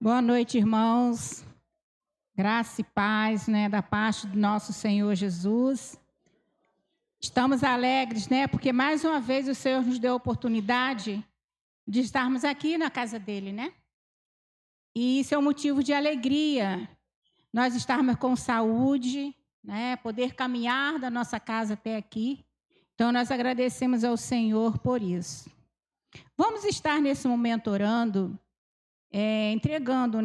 Boa noite, irmãos. Graça e paz, da parte do nosso Senhor Jesus. Estamos alegres, porque mais uma vez o Senhor nos deu a oportunidade de estarmos aqui na casa dele, E isso é um motivo de alegria. Nós estarmos com saúde, poder caminhar da nossa casa até aqui. Então, nós agradecemos ao Senhor por isso. Vamos estar nesse momento orando, entregando,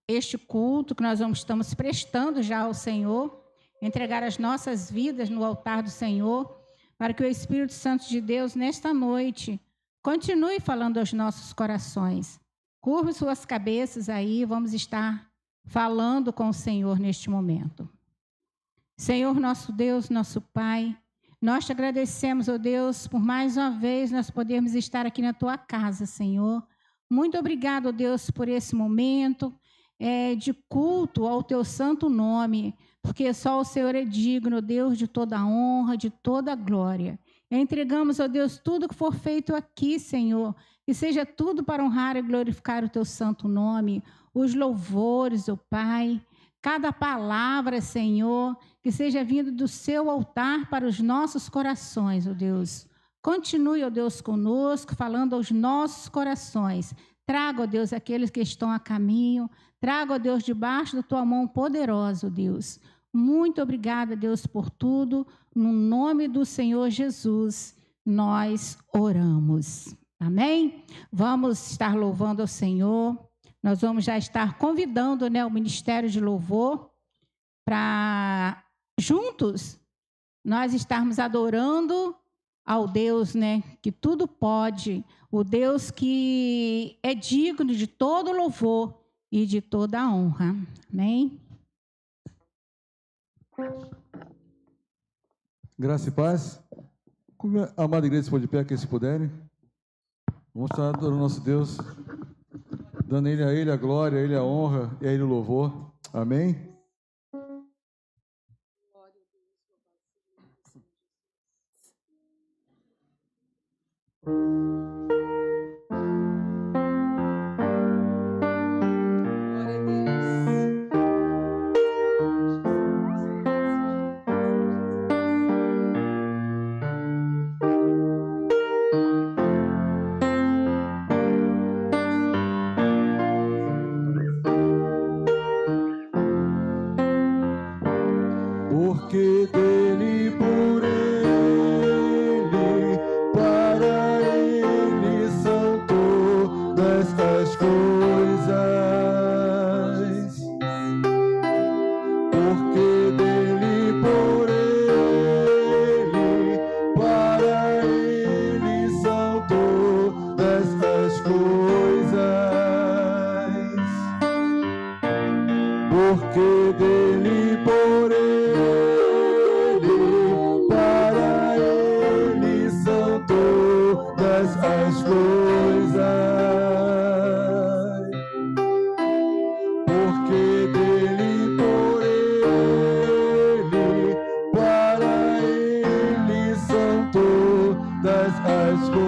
este culto que nós estamos prestando já ao Senhor, entregar as nossas vidas no altar do Senhor, para que o Espírito Santo de Deus, nesta noite, continue falando aos nossos corações. Curve suas cabeças aí, vamos estar falando com o Senhor neste momento. Senhor, nosso Deus, nosso Pai, nós te agradecemos, ó Deus, por mais uma vez nós podermos estar aqui na tua casa, Senhor. Muito obrigado, ó Deus, por esse momento de culto ao teu santo nome, porque só o Senhor é digno, Deus, de toda a honra, de toda a glória. Entregamos, ó Deus, tudo que for feito aqui, Senhor, que seja tudo para honrar e glorificar o teu santo nome, os louvores, ó Pai, cada palavra, Senhor, que seja vindo do seu altar para os nossos corações, ó Deus. Continue, ó Deus, conosco, falando aos nossos corações. Traga, ó Deus, aqueles que estão a caminho. Traga, ó Deus, debaixo da tua mão poderosa, ó Deus. Muito obrigada, Deus, por tudo. No nome do Senhor Jesus, nós oramos. Amém? Vamos estar louvando ao Senhor. Nós vamos já estar convidando, o Ministério de Louvor para juntos nós estarmos adorando ao Deus, que tudo pode, o Deus que é digno de todo louvor e de toda a honra. Amém? Graça e paz. A amada igreja, se for de pé, que se puderem. Vamos estar adorando o nosso Deus, dando a Ele a glória, a Ele a honra e a Ele o louvor. Amém? Porque dele, por ele, para ele são todas as coisas. Porque dele, por ele, para ele são todas as coisas. Porque dele, por ele, as coisas, porque dele, por ele, para ele são todas as coisas.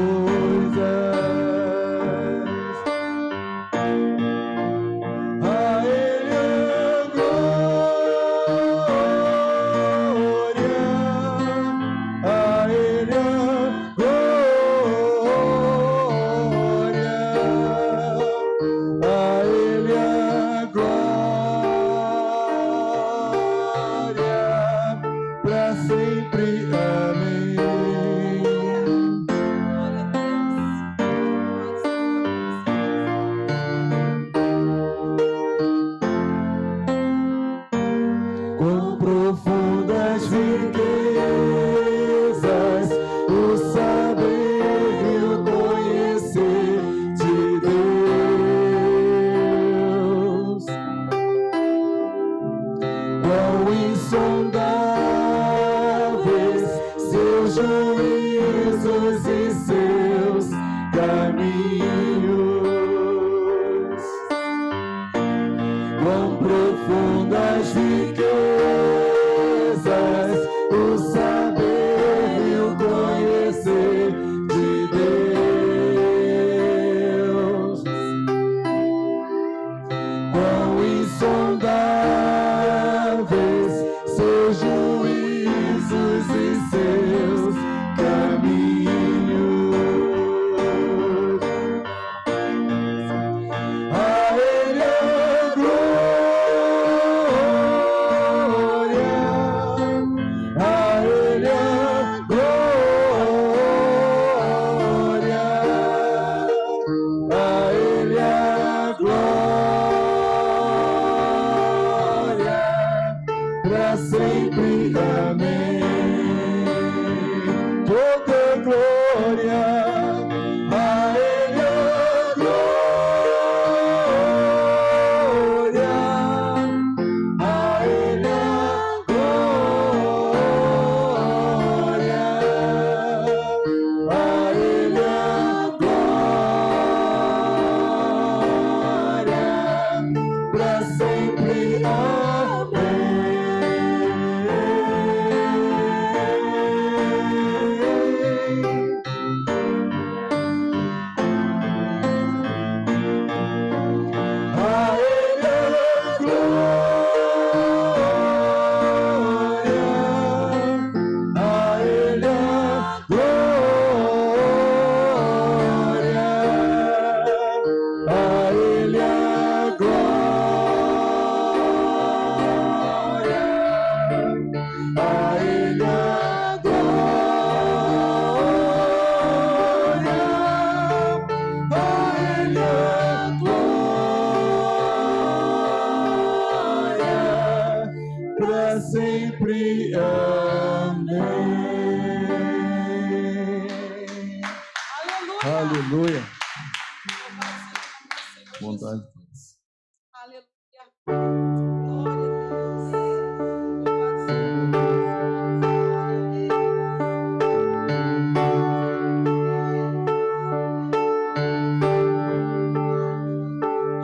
A ele a glória, a ele a Aleluia. Bondade.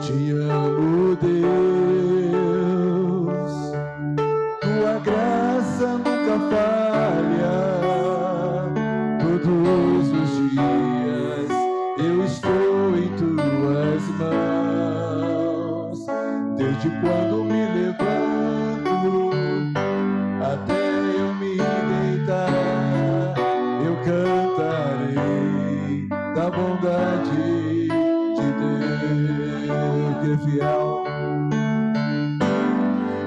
Te amo, Deus. Tua graça nunca falha. Todos os dias eu estou em tuas mãos. Desde quando me levanto até eu me deitar, eu cantarei da bondade de Deus, que é fiel.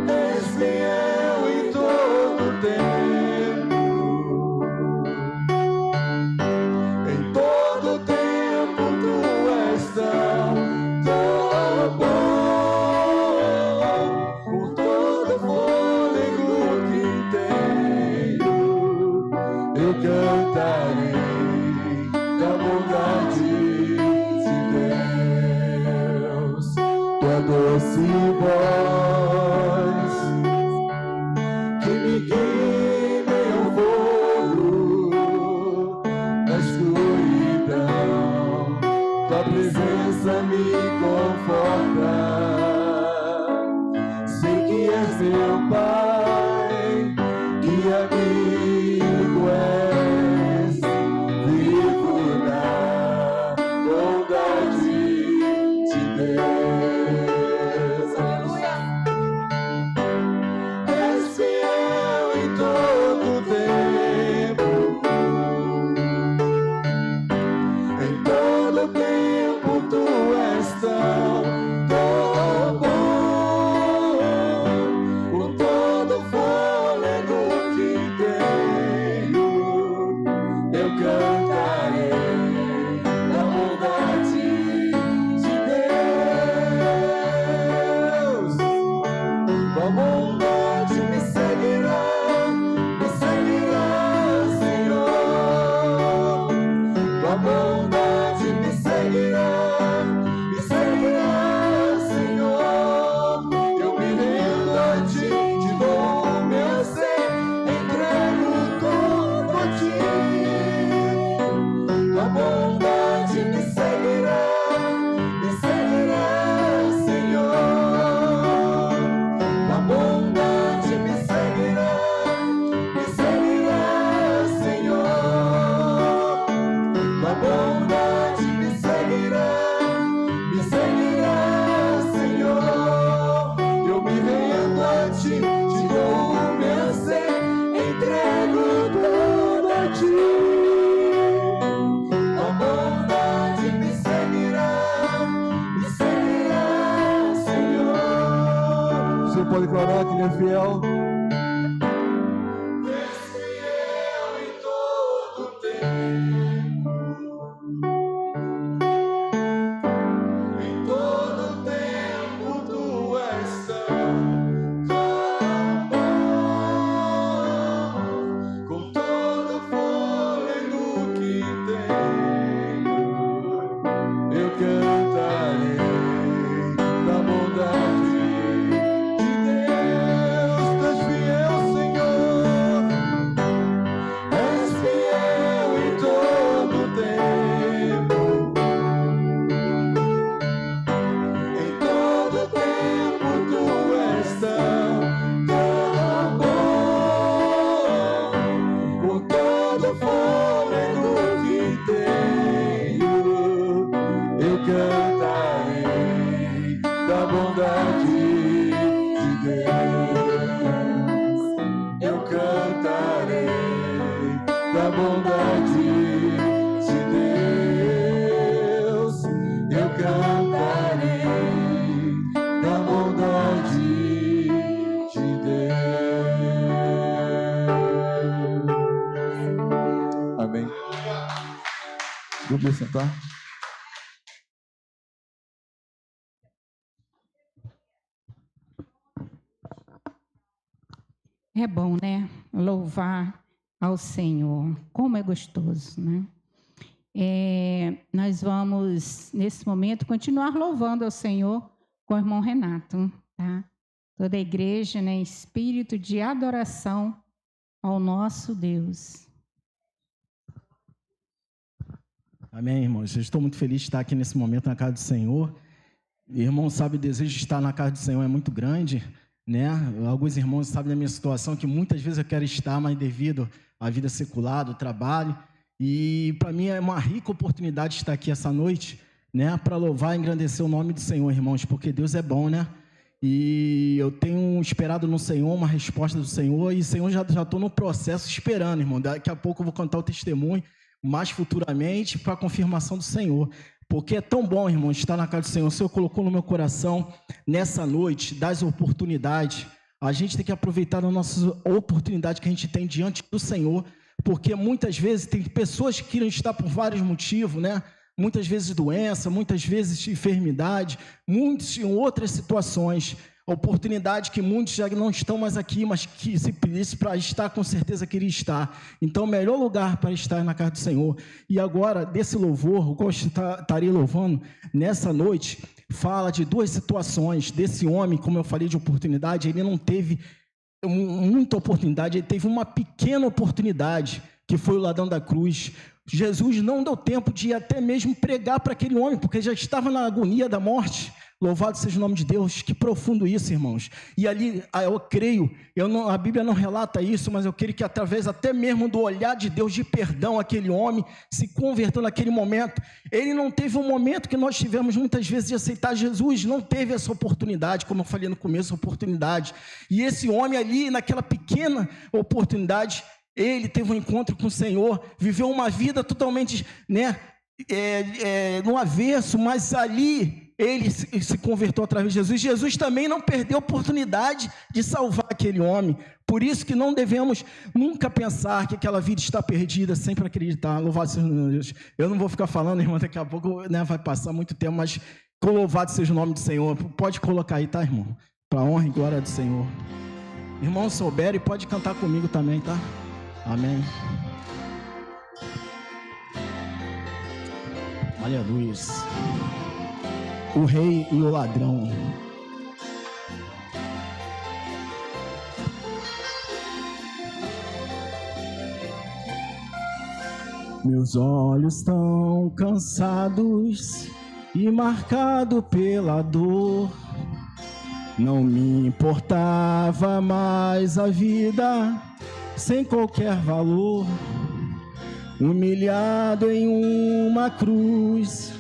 És fiel em todo tempo. Em todo tempo tu és tão bom. Com todo fôlego que tenho, eu cantarei da bondade de Deus. Tua doce voz que me guia meu fogo na escuridão. Tua presença me conforta. Sei que és meu Pai, que amigo és. Vivo na bondade de Deus. Aleluia. És fiel em todo tempo. Em todo tempo tu és tão bom. Com todo fôlego que tenho, eu cantarei da bondade de Deus. Tua bondade me seguirá, Senhor. Tua bondade me seguirá, Senhor. Eu me rendo a ti, te dou o meu ser, entrego tudo a ti. Tua bondade me seguirá, Senhor. Tua bondade me seguirá, Senhor. Tua bondade me seguirá, Senhor. Eu me rendo a ti, te dou o meu ser, entrego tudo a ti. Tua bondade me seguirá, Senhor. Você pode declarar que ele é fiel? És fiel em todo tempo. Em todo tempo tu és tão bom. Com todo fôlego que tenho, eu cantarei da bondade de Deus. Tu és fiel, Senhor. És fiel em todo tempo. Em todo tempo tu és tão bom. Com todo fôlego que tenho, eu cantarei da bondade de Deus. Eu cantarei da bondade de Deus. Eu cantarei da bondade de Deus. Amém. Vamos sentar. É bom, né? Louvar ao Senhor. Como é gostoso, né? Nós vamos, nesse momento, continuar louvando ao Senhor com o irmão Renato, tá? Toda a igreja, né, em espírito de adoração ao nosso Deus. Amém, irmãos. Eu estou muito feliz de estar aqui nesse momento na casa do Senhor. Irmão, sabe, o desejo de estar na casa do Senhor é muito grande, né? Alguns irmãos sabem da minha situação, que muitas vezes eu quero estar, mas devido à vida secular, do trabalho. E para mim é uma rica oportunidade estar aqui essa noite, né? Para louvar e engrandecer o nome do Senhor, irmãos, porque Deus é bom, né? E eu tenho esperado no Senhor uma resposta do Senhor, e o Senhor já estou no processo esperando, irmão. Daqui a pouco eu vou contar o testemunho, mais futuramente, para a confirmação do Senhor. Porque é tão bom, irmão, estar na casa do Senhor. O Senhor colocou no meu coração, nessa noite, das oportunidades. A gente tem que aproveitar as nossas oportunidades que a gente tem diante do Senhor, porque muitas vezes tem pessoas que querem estar por vários motivos, né? Muitas vezes doença, muitas vezes enfermidade, muitas outras situações, oportunidade que muitos já não estão mais aqui, mas que se pedisse para estar, com certeza queria estar. Então, o melhor lugar para estar é na casa do Senhor. E agora, desse louvor, o qual estaria louvando nessa noite, fala de duas situações desse homem, como eu falei de oportunidade. Ele não teve muita oportunidade, ele teve uma pequena oportunidade, que foi o ladrão da cruz. Jesus não deu tempo de até mesmo pregar para aquele homem, porque já estava na agonia da morte. Louvado seja o nome de Deus. Que profundo isso, irmãos. E ali, eu creio, a Bíblia não relata isso, mas eu creio que através até mesmo do olhar de Deus de perdão, aquele homem se converteu naquele momento. Ele não teve um momento que nós tivemos muitas vezes de aceitar Jesus, não teve essa oportunidade, como eu falei no começo, oportunidade. E esse homem ali, naquela pequena oportunidade, ele teve um encontro com o Senhor, viveu uma vida totalmente, né, no avesso, mas ali ele se converteu através de Jesus. Jesus também não perdeu a oportunidade de salvar aquele homem. Por isso que não devemos nunca pensar que aquela vida está perdida, sempre acreditar. Louvado seja o nome de Deus. Eu não vou ficar falando, irmão, daqui a pouco, né, vai passar muito tempo, mas louvado seja o nome do Senhor. Pode colocar aí, tá, irmão? Para a honra e glória do Senhor. Irmão, souberem, pode cantar comigo também, tá? Amém. Aleluia. O rei e o ladrão. Meus olhos estão cansados e marcados pela dor. Não me importava mais a vida sem qualquer valor, humilhado em uma cruz,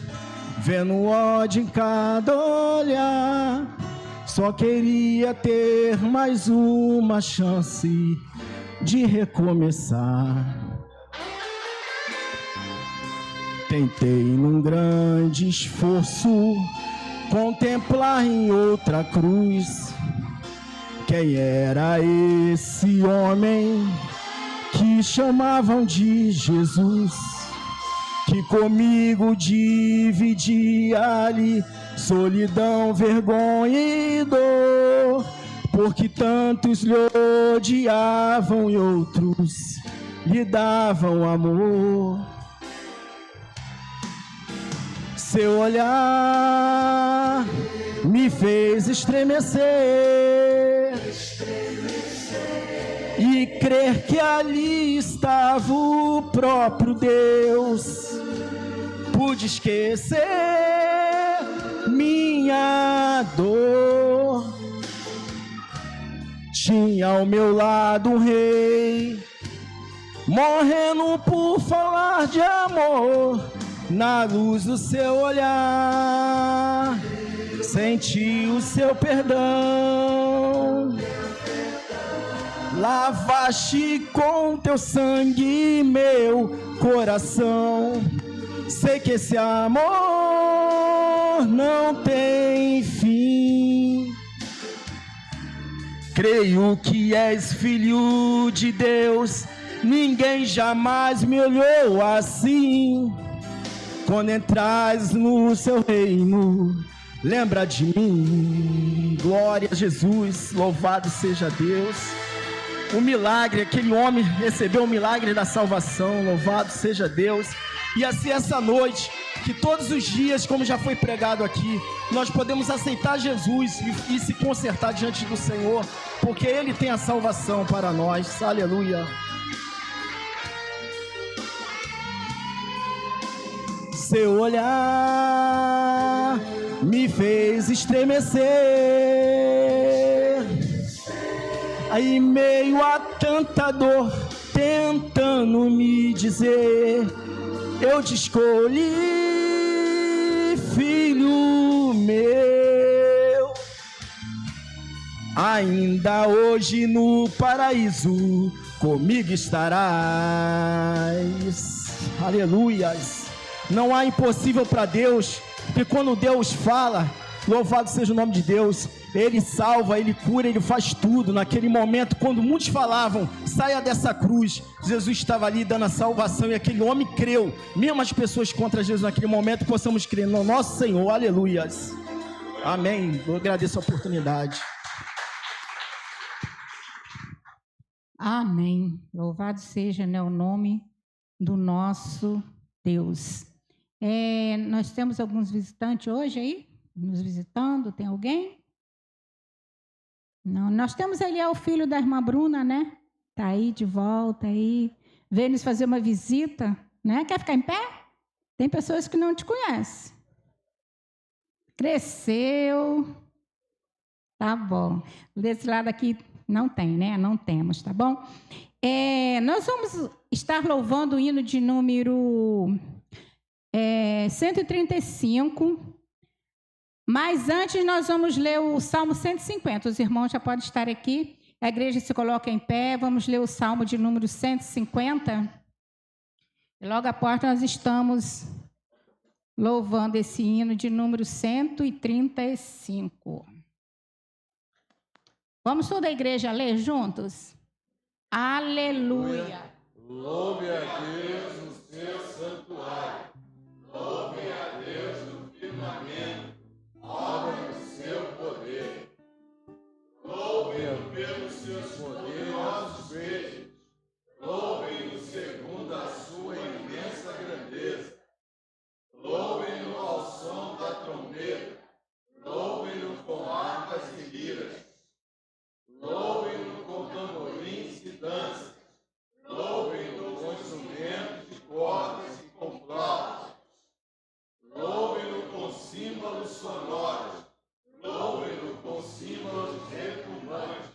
vendo ódio em cada olhar. Só queria ter mais uma chance de recomeçar. Tentei num grande esforço contemplar em outra cruz quem era esse homem que chamavam de Jesus, que comigo dividia ali solidão, vergonha e dor, porque tantos lhe odiavam e outros lhe davam amor. Seu olhar me fez estremecer e crer que ali estava o próprio Deus. Pude esquecer minha dor. Tinha ao meu lado um rei, morrendo por falar de amor. Na luz do seu olhar, senti o seu perdão. Lavaste com teu sangue meu coração. Sei que esse amor não tem fim. Creio que és filho de Deus. Ninguém jamais me olhou assim. Quando entras no seu reino, lembra de mim. Glória a Jesus, louvado seja Deus. O milagre, aquele homem recebeu o milagre da salvação, louvado seja Deus. E assim essa noite, que todos os dias, como já foi pregado aqui, nós podemos aceitar Jesus e se consertar diante do Senhor, porque Ele tem a salvação para nós. Aleluia. Seu olhar me fez estremecer, aí em meio a tanta dor, tentando me dizer: eu te escolhi, filho meu. Ainda hoje no paraíso comigo estarás. Aleluias. Não há impossível para Deus, porque quando Deus fala, louvado seja o nome de Deus, Ele salva, Ele cura, Ele faz tudo. Naquele momento, quando muitos falavam, saia dessa cruz, Jesus estava ali dando a salvação, e aquele homem creu. Mesmo as pessoas contra Jesus naquele momento, possamos crer no nosso Senhor. Aleluias. Amém. Eu agradeço a oportunidade. Amém. Louvado seja, né, o nome do nosso Deus. Nós temos alguns visitantes hoje aí, nos visitando. Tem alguém? Não. Nós temos ali o filho da irmã Bruna, né? Está aí de volta, aí, veio nos fazer uma visita, né? Quer ficar em pé? Tem pessoas que não te conhecem. Cresceu. Tá bom. Desse lado aqui não tem, né? Não temos, tá bom? Nós vamos estar louvando o hino de número 135, mas antes nós vamos ler o Salmo 150. Os irmãos já podem estar aqui, a igreja se coloca em pé, vamos ler o Salmo de número 150. E logo após nós estamos louvando esse hino de número 135. Vamos toda a igreja ler juntos? Aleluia! Louve a Deus no seu santuário. Louve a Deus no firmamento, obra do seu poder. Louve-o pelos seus poderosos feitos. Louve-o segundo a sua imensa grandeza. Louve-o ao som da trombeta. Louve-o com harpas e liras. Louve-o com tamborins e danças. Louve-o com instrumentos de cordas e com flautas. Louve-o com símbolos sonoros. Louve-o com símbolos retumbantes.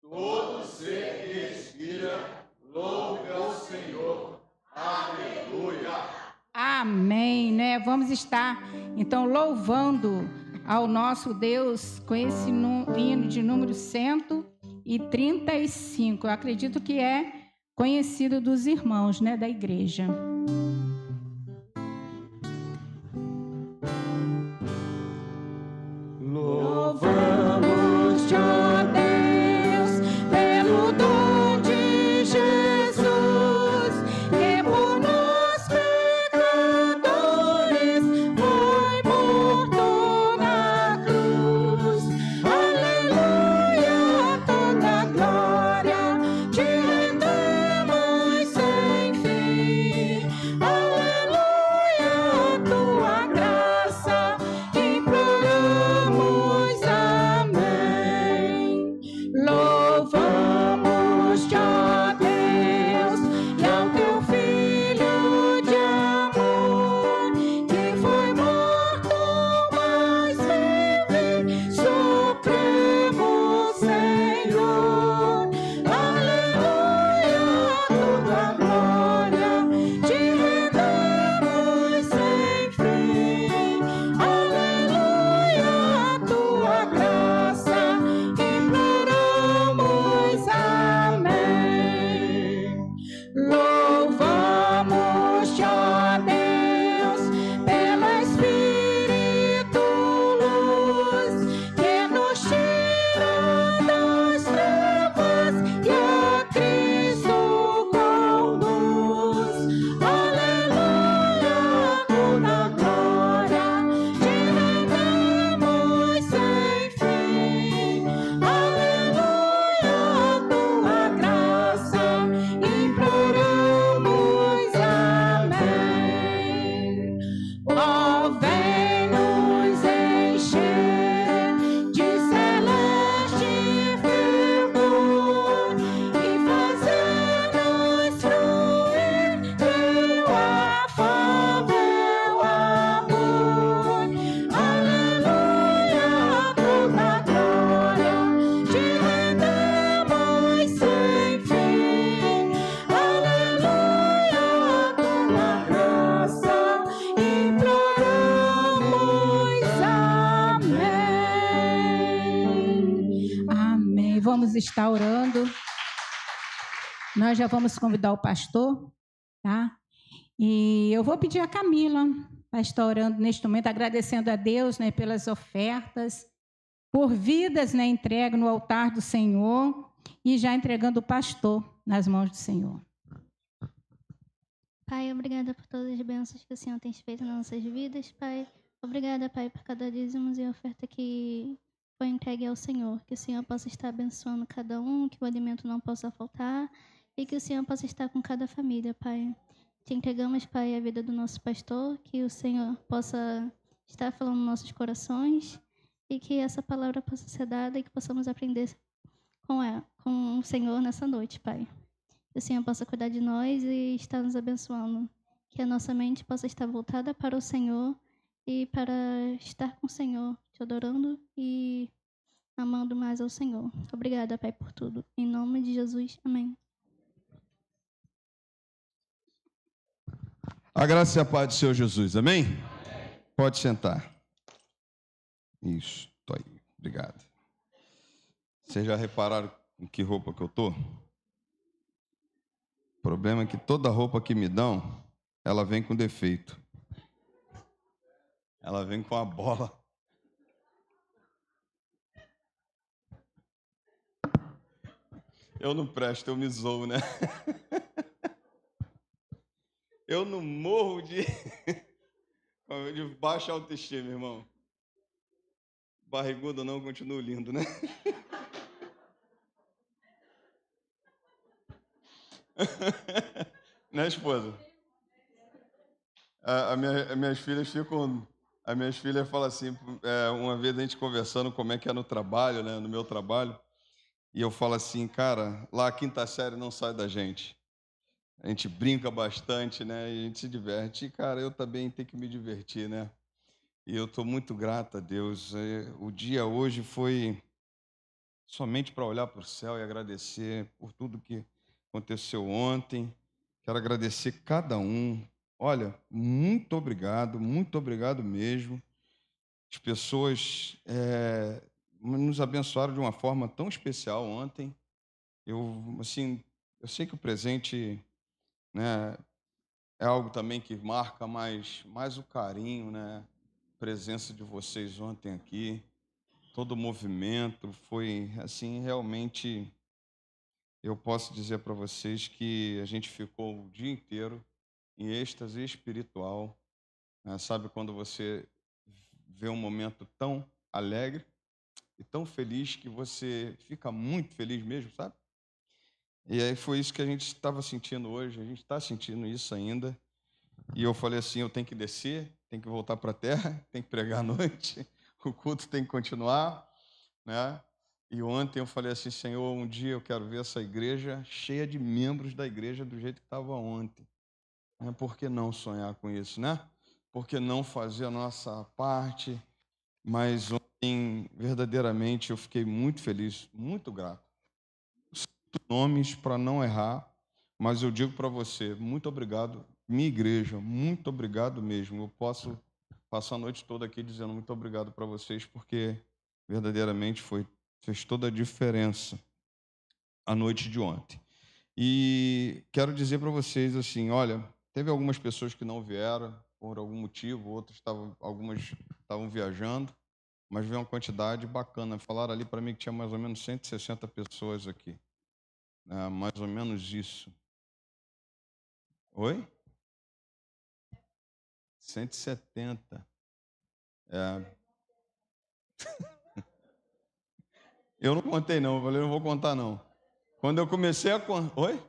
Todo ser que respira, louve ao Senhor. Aleluia. Amém, né? Vamos estar, então, louvando ao nosso Deus com esse hino de número 135. Eu acredito que é conhecido dos irmãos, né, da igreja. Louvamos-te, ó Deus, pelo dom de Jesus, que por nós pecadores foi morto na cruz. Aleluia, toda glória te rendemos sem fim. estar orando. Nós já vamos convidar o pastor, tá? E eu vou pedir a Camila para estar orando neste momento, agradecendo a Deus, né, pelas ofertas, por vidas, né, entregue no altar do Senhor e já entregando o pastor nas mãos do Senhor. Pai, obrigada por todas as bênçãos que o Senhor tem feito nas nossas vidas, Pai. Obrigada, Pai, por cada dízimo e oferta que foi entregue ao Senhor. Que o Senhor possa estar abençoando cada um, que o alimento não possa faltar e que o Senhor possa estar com cada família, Pai. Te entregamos, Pai, a vida do nosso pastor, que o Senhor possa estar falando nos nossos corações e que essa palavra possa ser dada e que possamos aprender com o Senhor nessa noite, Pai. Que o Senhor possa cuidar de nós e estar nos abençoando. Que a nossa mente possa estar voltada para o Senhor e para estar com o Senhor, te adorando e amando mais ao Senhor. Obrigada, Pai, por tudo. Em nome de Jesus, amém. A graça e a paz do Senhor Jesus, amém? Pode sentar. Isso, estou aí, obrigado. Vocês já repararam em que roupa que eu estou? O problema é que toda roupa que me dão, ela vem com defeito. Ela vem com a bola. Eu não presto, eu me zoo, né? Eu não morro de baixa autoestima, irmão. Barrigudo não, continuo lindo, né? Né, esposa? As minhas filhas falam assim, uma vez a gente conversando como é que é no trabalho, né, no meu trabalho, e eu falo assim, cara, lá a quinta série não sai da gente. A gente brinca bastante, né, e a gente se diverte. E, cara, eu também tenho que me divertir, né? E eu estou muito grato a Deus. O dia hoje foi somente para olhar para o céu e agradecer por tudo que aconteceu ontem. Quero agradecer cada um. Olha, muito obrigado mesmo. As pessoas nos abençoaram de uma forma tão especial ontem. Eu sei que o presente, né, é algo também que marca mais o carinho, né? A presença de vocês ontem aqui, todo o movimento foi assim, realmente. Eu posso dizer para vocês que a gente ficou o dia inteiro em êxtase espiritual. Né? Sabe quando você vê um momento tão alegre e tão feliz que você fica muito feliz mesmo, sabe? E aí foi isso que a gente estava sentindo hoje, a gente está sentindo isso ainda. E eu falei assim, eu tenho que descer, tenho que voltar para a terra, tenho que pregar à noite, o culto tem que continuar, né? E ontem eu falei assim, Senhor, um dia eu quero ver essa igreja cheia de membros da igreja do jeito que estava ontem. Por que não sonhar com isso, né? Por que não fazer a nossa parte? Mas ontem, verdadeiramente, eu fiquei muito feliz, muito grato. Nomes para não errar, mas eu digo para você, muito obrigado, minha igreja, muito obrigado mesmo. Eu posso passar a noite toda aqui dizendo muito obrigado para vocês, porque verdadeiramente fez toda a diferença a noite de ontem. E quero dizer para vocês assim, olha, teve algumas pessoas que não vieram por algum motivo, algumas estavam viajando, mas veio uma quantidade bacana. Falaram ali para mim que tinha mais ou menos 160 pessoas aqui. Mais ou menos isso. Oi? 170. Eu não contei não, eu falei, não vou contar não. Quando eu comecei a contar... Oi?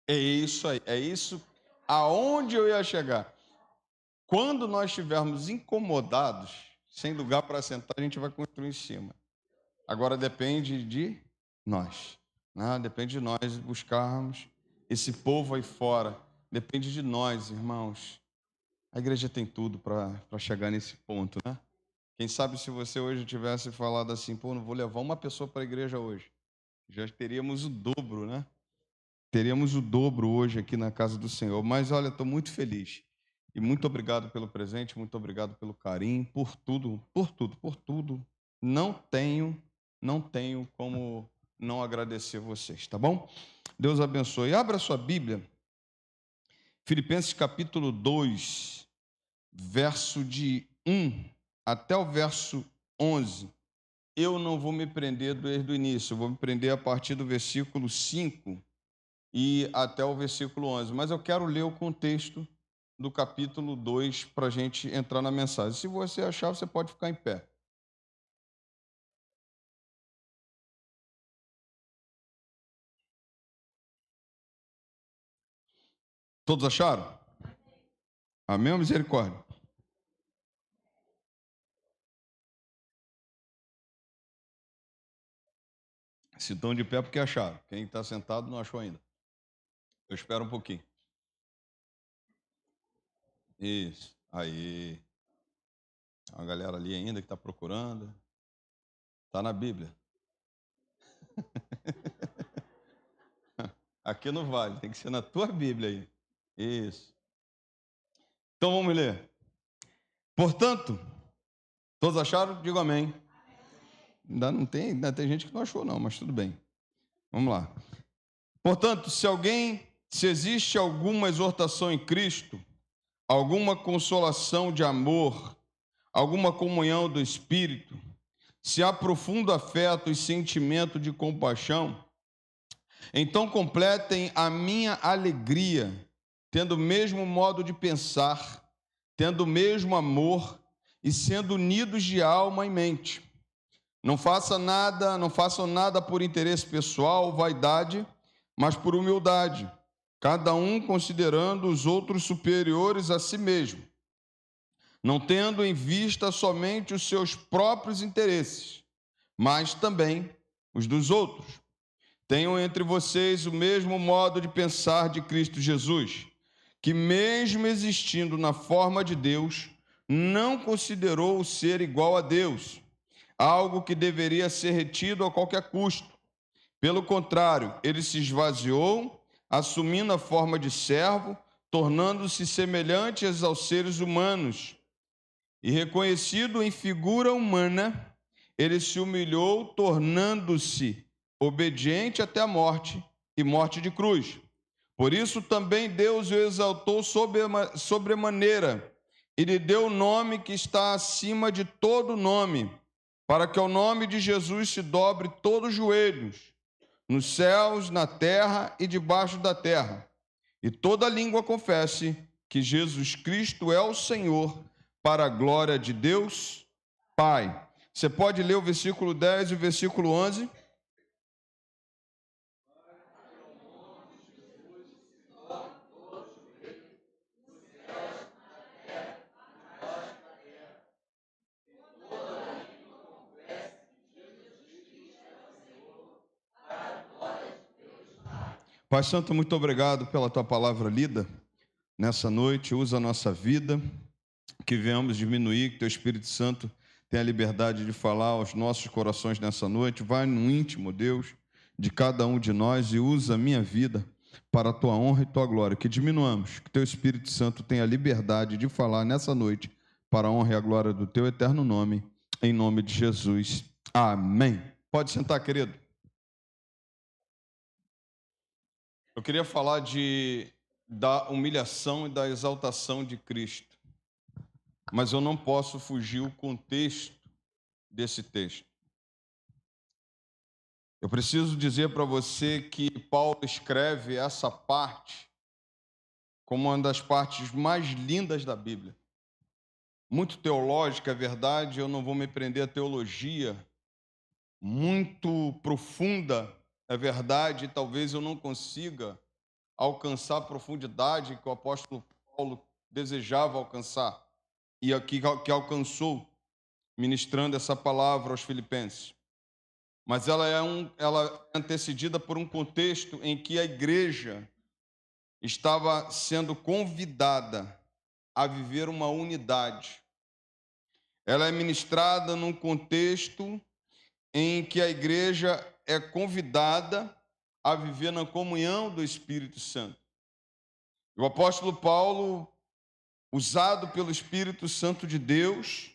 É isso aí, é isso aonde eu ia chegar. Quando nós estivermos incomodados, sem lugar para sentar, a gente vai construir em cima. Agora depende de nós, né? Depende de nós buscarmos esse povo aí fora. Depende de nós, irmãos. A igreja tem tudo para chegar nesse ponto, né? Quem sabe se você hoje tivesse falado assim, pô, não vou levar uma pessoa para a igreja hoje. Já teríamos o dobro, né? Teríamos o dobro hoje aqui na casa do Senhor. Mas, olha, estou muito feliz. E muito obrigado pelo presente, muito obrigado pelo carinho, por tudo, por tudo, por tudo. Não tenho não tenho como não agradecer vocês, tá bom? Deus abençoe. Abra sua Bíblia, Filipenses capítulo 2, verso de 1 até o verso 11. Eu não vou me prender desde o início, eu vou me prender a partir do versículo 5 e até o versículo 11. Mas eu quero ler o contexto do capítulo 2 para a gente entrar na mensagem. Se você achar, você pode ficar em pé. Todos acharam? Amém ou misericórdia? Se estão de pé, porque acharam. Quem está sentado não achou ainda. Eu espero um pouquinho. Isso. Aí. Tem uma galera ali ainda que está procurando. Está na Bíblia. Aqui não vale, tem que ser na tua Bíblia aí. Isso. Então vamos ler. Portanto, todos acharam? Digo amém. Ainda tem gente que não achou não, mas tudo bem. Vamos lá. Portanto, se existe alguma exortação em Cristo, alguma consolação de amor, alguma comunhão do Espírito, se há profundo afeto e sentimento de compaixão, então completem a minha alegria, tendo o mesmo modo de pensar, tendo o mesmo amor e sendo unidos de alma e mente. Não façam nada por interesse pessoal ou vaidade, mas por humildade, cada um considerando os outros superiores a si mesmo, não tendo em vista somente os seus próprios interesses, mas também os dos outros. Tenham entre vocês o mesmo modo de pensar de Cristo Jesus, que mesmo existindo na forma de Deus, não considerou o ser igual a Deus, algo que deveria ser retido a qualquer custo. Pelo contrário, ele se esvaziou, assumindo a forma de servo, tornando-se semelhante aos seres humanos. E reconhecido em figura humana, ele se humilhou, tornando-se obediente até a morte, e morte de cruz. Por isso também Deus o exaltou sobremaneira, e lhe deu o nome que está acima de todo nome, para que ao nome de Jesus se dobre todos os joelhos, nos céus, na terra e debaixo da terra, e toda língua confesse que Jesus Cristo é o Senhor, para a glória de Deus Pai. Você pode ler o versículo 10 e o versículo 11? Pai Santo, muito obrigado pela tua palavra lida nessa noite. Usa a nossa vida, que venhamos diminuir, que teu Espírito Santo tenha a liberdade de falar aos nossos corações nessa noite. Vai no íntimo, Deus, de cada um de nós e usa a minha vida para a tua honra e tua glória. Que diminuamos, que teu Espírito Santo tenha a liberdade de falar nessa noite para a honra e a glória do teu eterno nome, em nome de Jesus. Amém. Pode sentar, querido. Eu queria falar da humilhação e da exaltação de Cristo, mas eu não posso fugir o contexto desse texto. Eu preciso dizer para você que Paulo escreve essa parte como uma das partes mais lindas da Bíblia. Muito teológica, é verdade, eu não vou me prender à teologia, muito profunda, é verdade, talvez eu não consiga alcançar a profundidade que o apóstolo Paulo desejava alcançar e aqui que alcançou ministrando essa palavra aos filipenses. Mas ela é antecedida por um contexto em que a igreja estava sendo convidada a viver uma unidade. Ela é ministrada num contexto em que a igreja é convidada a viver na comunhão do Espírito Santo. O apóstolo Paulo, usado pelo Espírito Santo de Deus,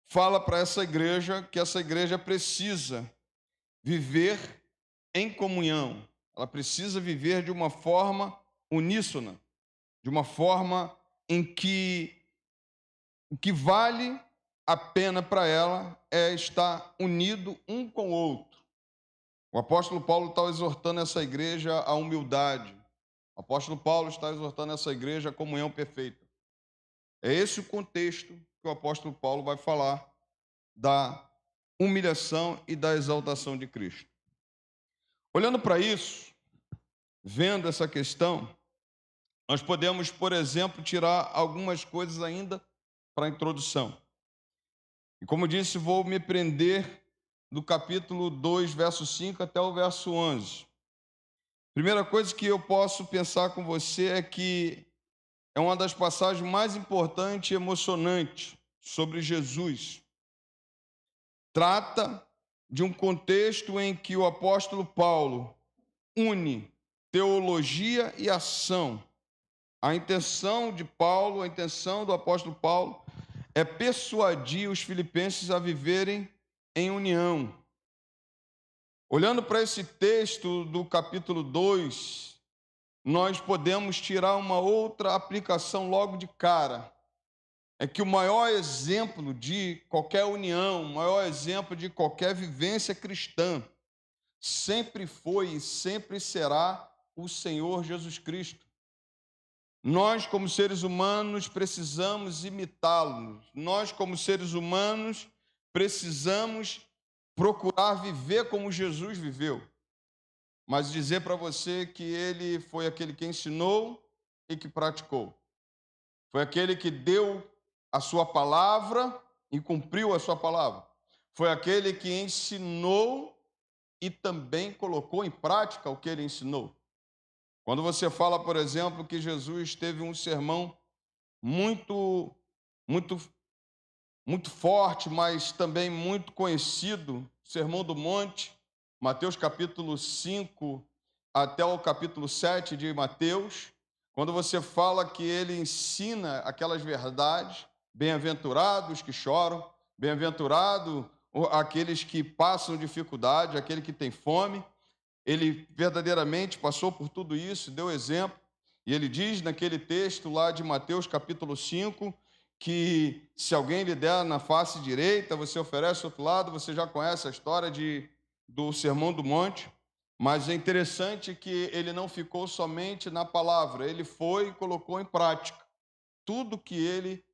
fala para essa igreja que essa igreja precisa viver em comunhão. Ela precisa viver de uma forma uníssona, de uma forma em que o que vale a pena para ela é estar unido um com o outro. O apóstolo Paulo está exortando essa igreja à humildade. O apóstolo Paulo está exortando essa igreja à comunhão perfeita. É esse o contexto que o apóstolo Paulo vai falar da humilhação e da exaltação de Cristo. Olhando para isso, vendo essa questão, nós podemos, por exemplo, tirar algumas coisas ainda para a introdução. E como disse, vou me prender do capítulo 2, verso 5 até o verso 11. Primeira coisa que eu posso pensar com você é que é uma das passagens mais importantes e emocionantes sobre Jesus. Trata de um contexto em que o apóstolo Paulo une teologia e ação. A intenção de Paulo, a intenção do apóstolo Paulo é persuadir os filipenses a viverem em união. Olhando para esse texto do capítulo 2, nós podemos tirar uma outra aplicação logo de cara. É que o maior exemplo de qualquer união, o maior exemplo de qualquer vivência cristã, sempre foi e sempre será o Senhor Jesus Cristo. Nós, como seres humanos, precisamos imitá-lo. Nós, como seres humanos, precisamos procurar viver como Jesus viveu. Mas dizer para você que ele foi aquele que ensinou e que praticou. Foi aquele que deu a sua palavra e cumpriu a sua palavra. Foi aquele que ensinou e também colocou em prática o que ele ensinou. Quando você fala, por exemplo, que Jesus teve um sermão muito forte, mas também muito conhecido, Sermão do Monte, Mateus capítulo 5 até o capítulo 7 de Mateus, quando você fala que ele ensina aquelas verdades, bem-aventurados que choram, bem-aventurado aqueles que passam dificuldade, aquele que tem fome. Ele verdadeiramente passou por tudo isso, deu exemplo, e ele diz naquele texto lá de Mateus capítulo 5, que se alguém lhe der na face direita, você oferece o outro lado. Você já conhece a história do Sermão do Monte, mas é interessante que ele não ficou somente na palavra, ele foi e colocou em prática tudo que ele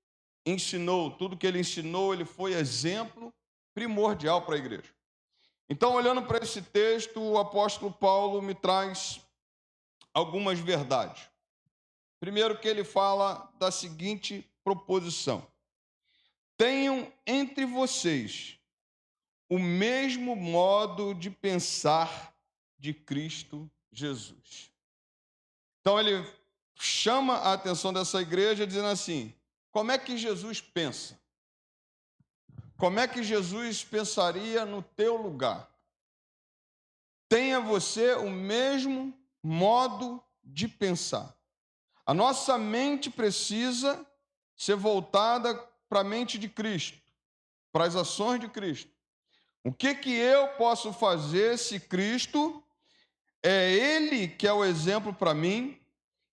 ensinou, ele foi exemplo primordial para a igreja. Então, olhando para esse texto, o apóstolo Paulo me traz algumas verdades. Primeiro que ele fala da seguinte proposição: tenham entre vocês o mesmo modo de pensar de Cristo Jesus. Então, ele chama a atenção dessa igreja dizendo assim: como é que Jesus pensa? Como é que Jesus pensaria no teu lugar? Tenha você o mesmo modo de pensar. A nossa mente precisa ser voltada para a mente de Cristo, para as ações de Cristo. O que eu posso fazer se Cristo é Ele que é o exemplo para mim,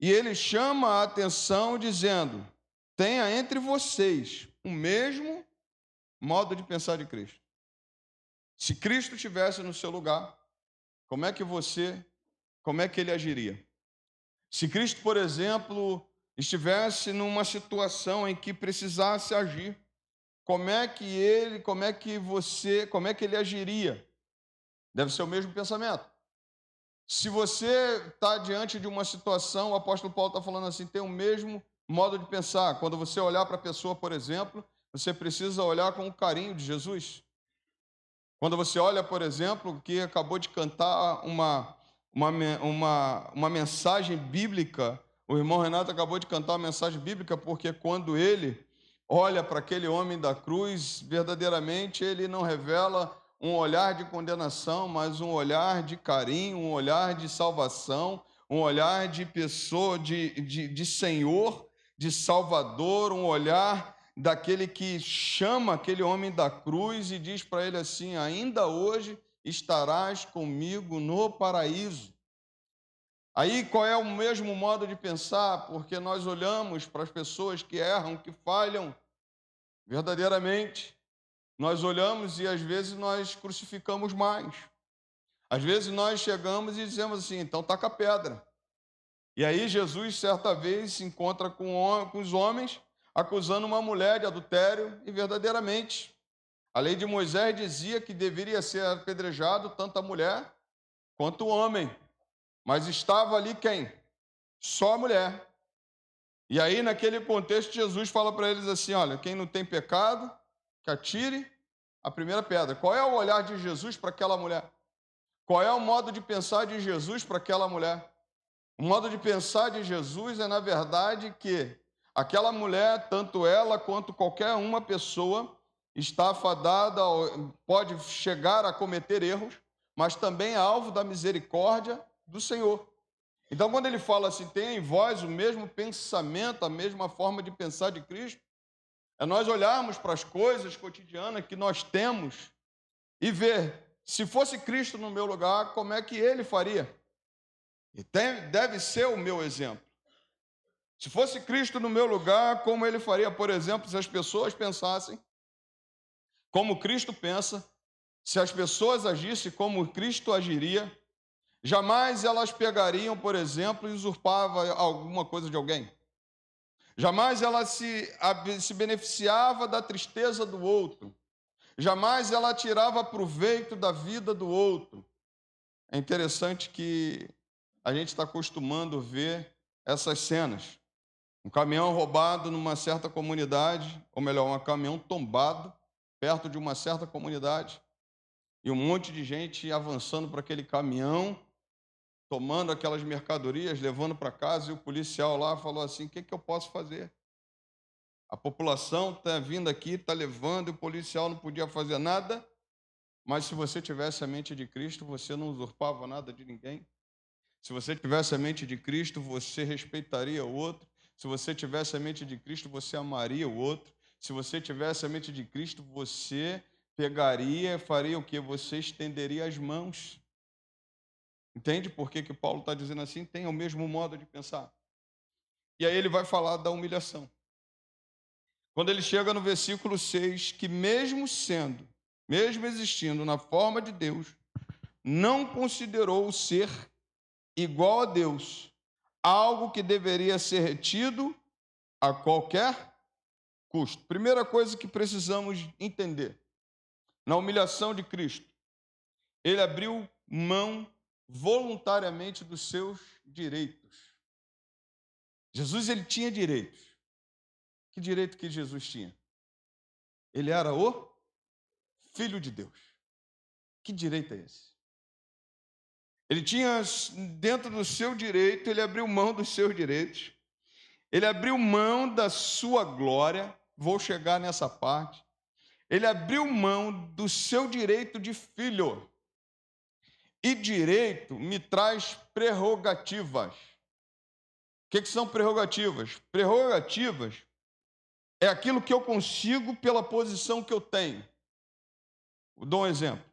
e Ele chama a atenção dizendo: tenha entre vocês o mesmo modo de pensar de Cristo. Se Cristo estivesse no seu lugar, como é que ele agiria? Se Cristo, por exemplo, estivesse numa situação em que precisasse agir, como é que ele agiria? Deve ser o mesmo pensamento. Se você está diante de uma situação, o apóstolo Paulo está falando assim, tem o mesmo modo de pensar. Quando você olhar para a pessoa, por exemplo, você precisa olhar com o carinho de Jesus. Quando você olha, por exemplo, que acabou de cantar uma mensagem bíblica, o irmão Renato acabou de cantar uma mensagem bíblica, porque quando ele olha para aquele homem da cruz, verdadeiramente ele não revela um olhar de condenação, mas um olhar de carinho, um olhar de salvação, um olhar de pessoa, de Senhor, de Salvador, um olhar daquele que chama aquele homem da cruz e diz para ele assim: ainda hoje estarás comigo no paraíso. Aí qual é o mesmo modo de pensar? Porque nós olhamos para as pessoas que erram, que falham verdadeiramente. Nós olhamos e às vezes nós crucificamos mais. Às vezes nós chegamos e dizemos assim, então taca a pedra. E aí Jesus, certa vez, se encontra com os homens, acusando uma mulher de adultério, e verdadeiramente, a lei de Moisés dizia que deveria ser apedrejado tanto a mulher quanto o homem. Mas estava ali quem? Só a mulher. E aí, naquele contexto, Jesus fala para eles assim, olha, quem não tem pecado, que atire a primeira pedra. Qual é o olhar de Jesus para aquela mulher? Qual é o modo de pensar de Jesus para aquela mulher? O modo de pensar de Jesus é, na verdade, que aquela mulher, tanto ela quanto qualquer uma pessoa, está afadada, pode chegar a cometer erros, mas também é alvo da misericórdia do Senhor. Então, quando ele fala assim, tenha em vós o mesmo pensamento, a mesma forma de pensar de Cristo, é nós olharmos para as coisas cotidianas que nós temos e ver, se fosse Cristo no meu lugar, como é que ele faria? E deve ser o meu exemplo. Se fosse Cristo no meu lugar, como ele faria? Por exemplo, se as pessoas pensassem como Cristo pensa, se as pessoas agissem como Cristo agiria, jamais elas pegariam, por exemplo, e usurpavam alguma coisa de alguém. Jamais ela se beneficiava da tristeza do outro. Jamais ela tirava proveito da vida do outro. É interessante que a gente está acostumando ver essas cenas. Um caminhão roubado numa certa comunidade, ou melhor, um caminhão tombado perto de uma certa comunidade, e um monte de gente avançando para aquele caminhão, tomando aquelas mercadorias, levando para casa, e o policial lá falou assim, o que eu posso fazer? A população está vindo aqui, está levando, e o policial não podia fazer nada, mas se você tivesse a mente de Cristo, você não usurpava nada de ninguém. Se você tivesse a mente de Cristo, você respeitaria o outro. Se você tivesse a mente de Cristo, você amaria o outro. Se você tivesse a mente de Cristo, você pegaria, faria o quê? Você estenderia as mãos. Entende por que Paulo está dizendo assim? Tem o mesmo modo de pensar. E aí ele vai falar da humilhação. Quando ele chega no versículo 6, que mesmo existindo na forma de Deus, não considerou o ser igual a Deus, algo que deveria ser retido a qualquer custo. Primeira coisa que precisamos entender, na humilhação de Cristo, ele abriu mão voluntariamente dos seus direitos. Jesus, ele tinha direitos. Que direito que Jesus tinha? Ele era o Filho de Deus. Que direito é esse? Ele tinha, dentro do seu direito, ele abriu mão dos seus direitos, ele abriu mão da sua glória, vou chegar nessa parte, ele abriu mão do seu direito de filho. E direito me traz prerrogativas. O que são prerrogativas? Prerrogativas é aquilo que eu consigo pela posição que eu tenho. Vou dar um exemplo.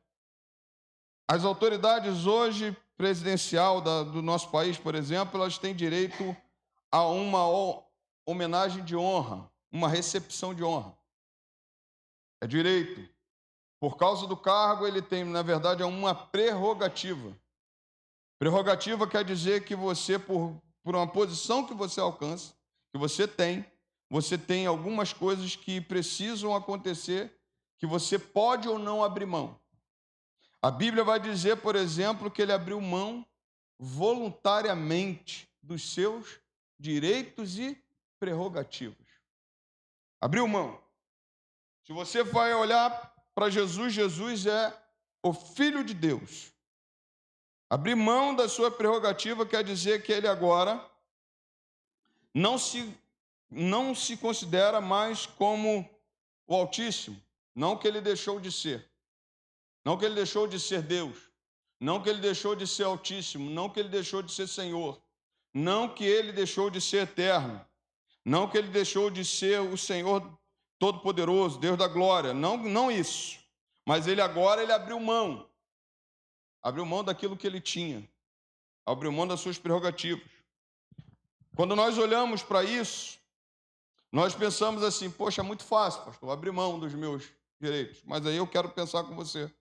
As autoridades hoje, presidencial do nosso país, por exemplo, elas têm direito a uma homenagem de honra, uma recepção de honra. É direito. Por causa do cargo, ele tem, na verdade, uma prerrogativa. Prerrogativa quer dizer que você, por uma posição que você alcança, que você tem algumas coisas que precisam acontecer, que você pode ou não abrir mão. A Bíblia vai dizer, por exemplo, que ele abriu mão voluntariamente dos seus direitos e prerrogativas. Abriu mão. Se você vai olhar para Jesus, Jesus é o Filho de Deus. Abrir mão da sua prerrogativa quer dizer que ele agora não se considera mais como o Altíssimo, não que ele deixou de ser. Não que ele deixou de ser Deus, não que ele deixou de ser Altíssimo, não que ele deixou de ser Senhor, não que ele deixou de ser eterno, não que ele deixou de ser o Senhor Todo-Poderoso, Deus da glória, não isso. Mas ele agora abriu mão. abriu mão daquilo que ele tinha, abriu mão das suas prerrogativas. Quando nós olhamos para isso, nós pensamos assim, poxa, é muito fácil, pastor, abrir mão dos meus direitos. Mas aí eu quero pensar com você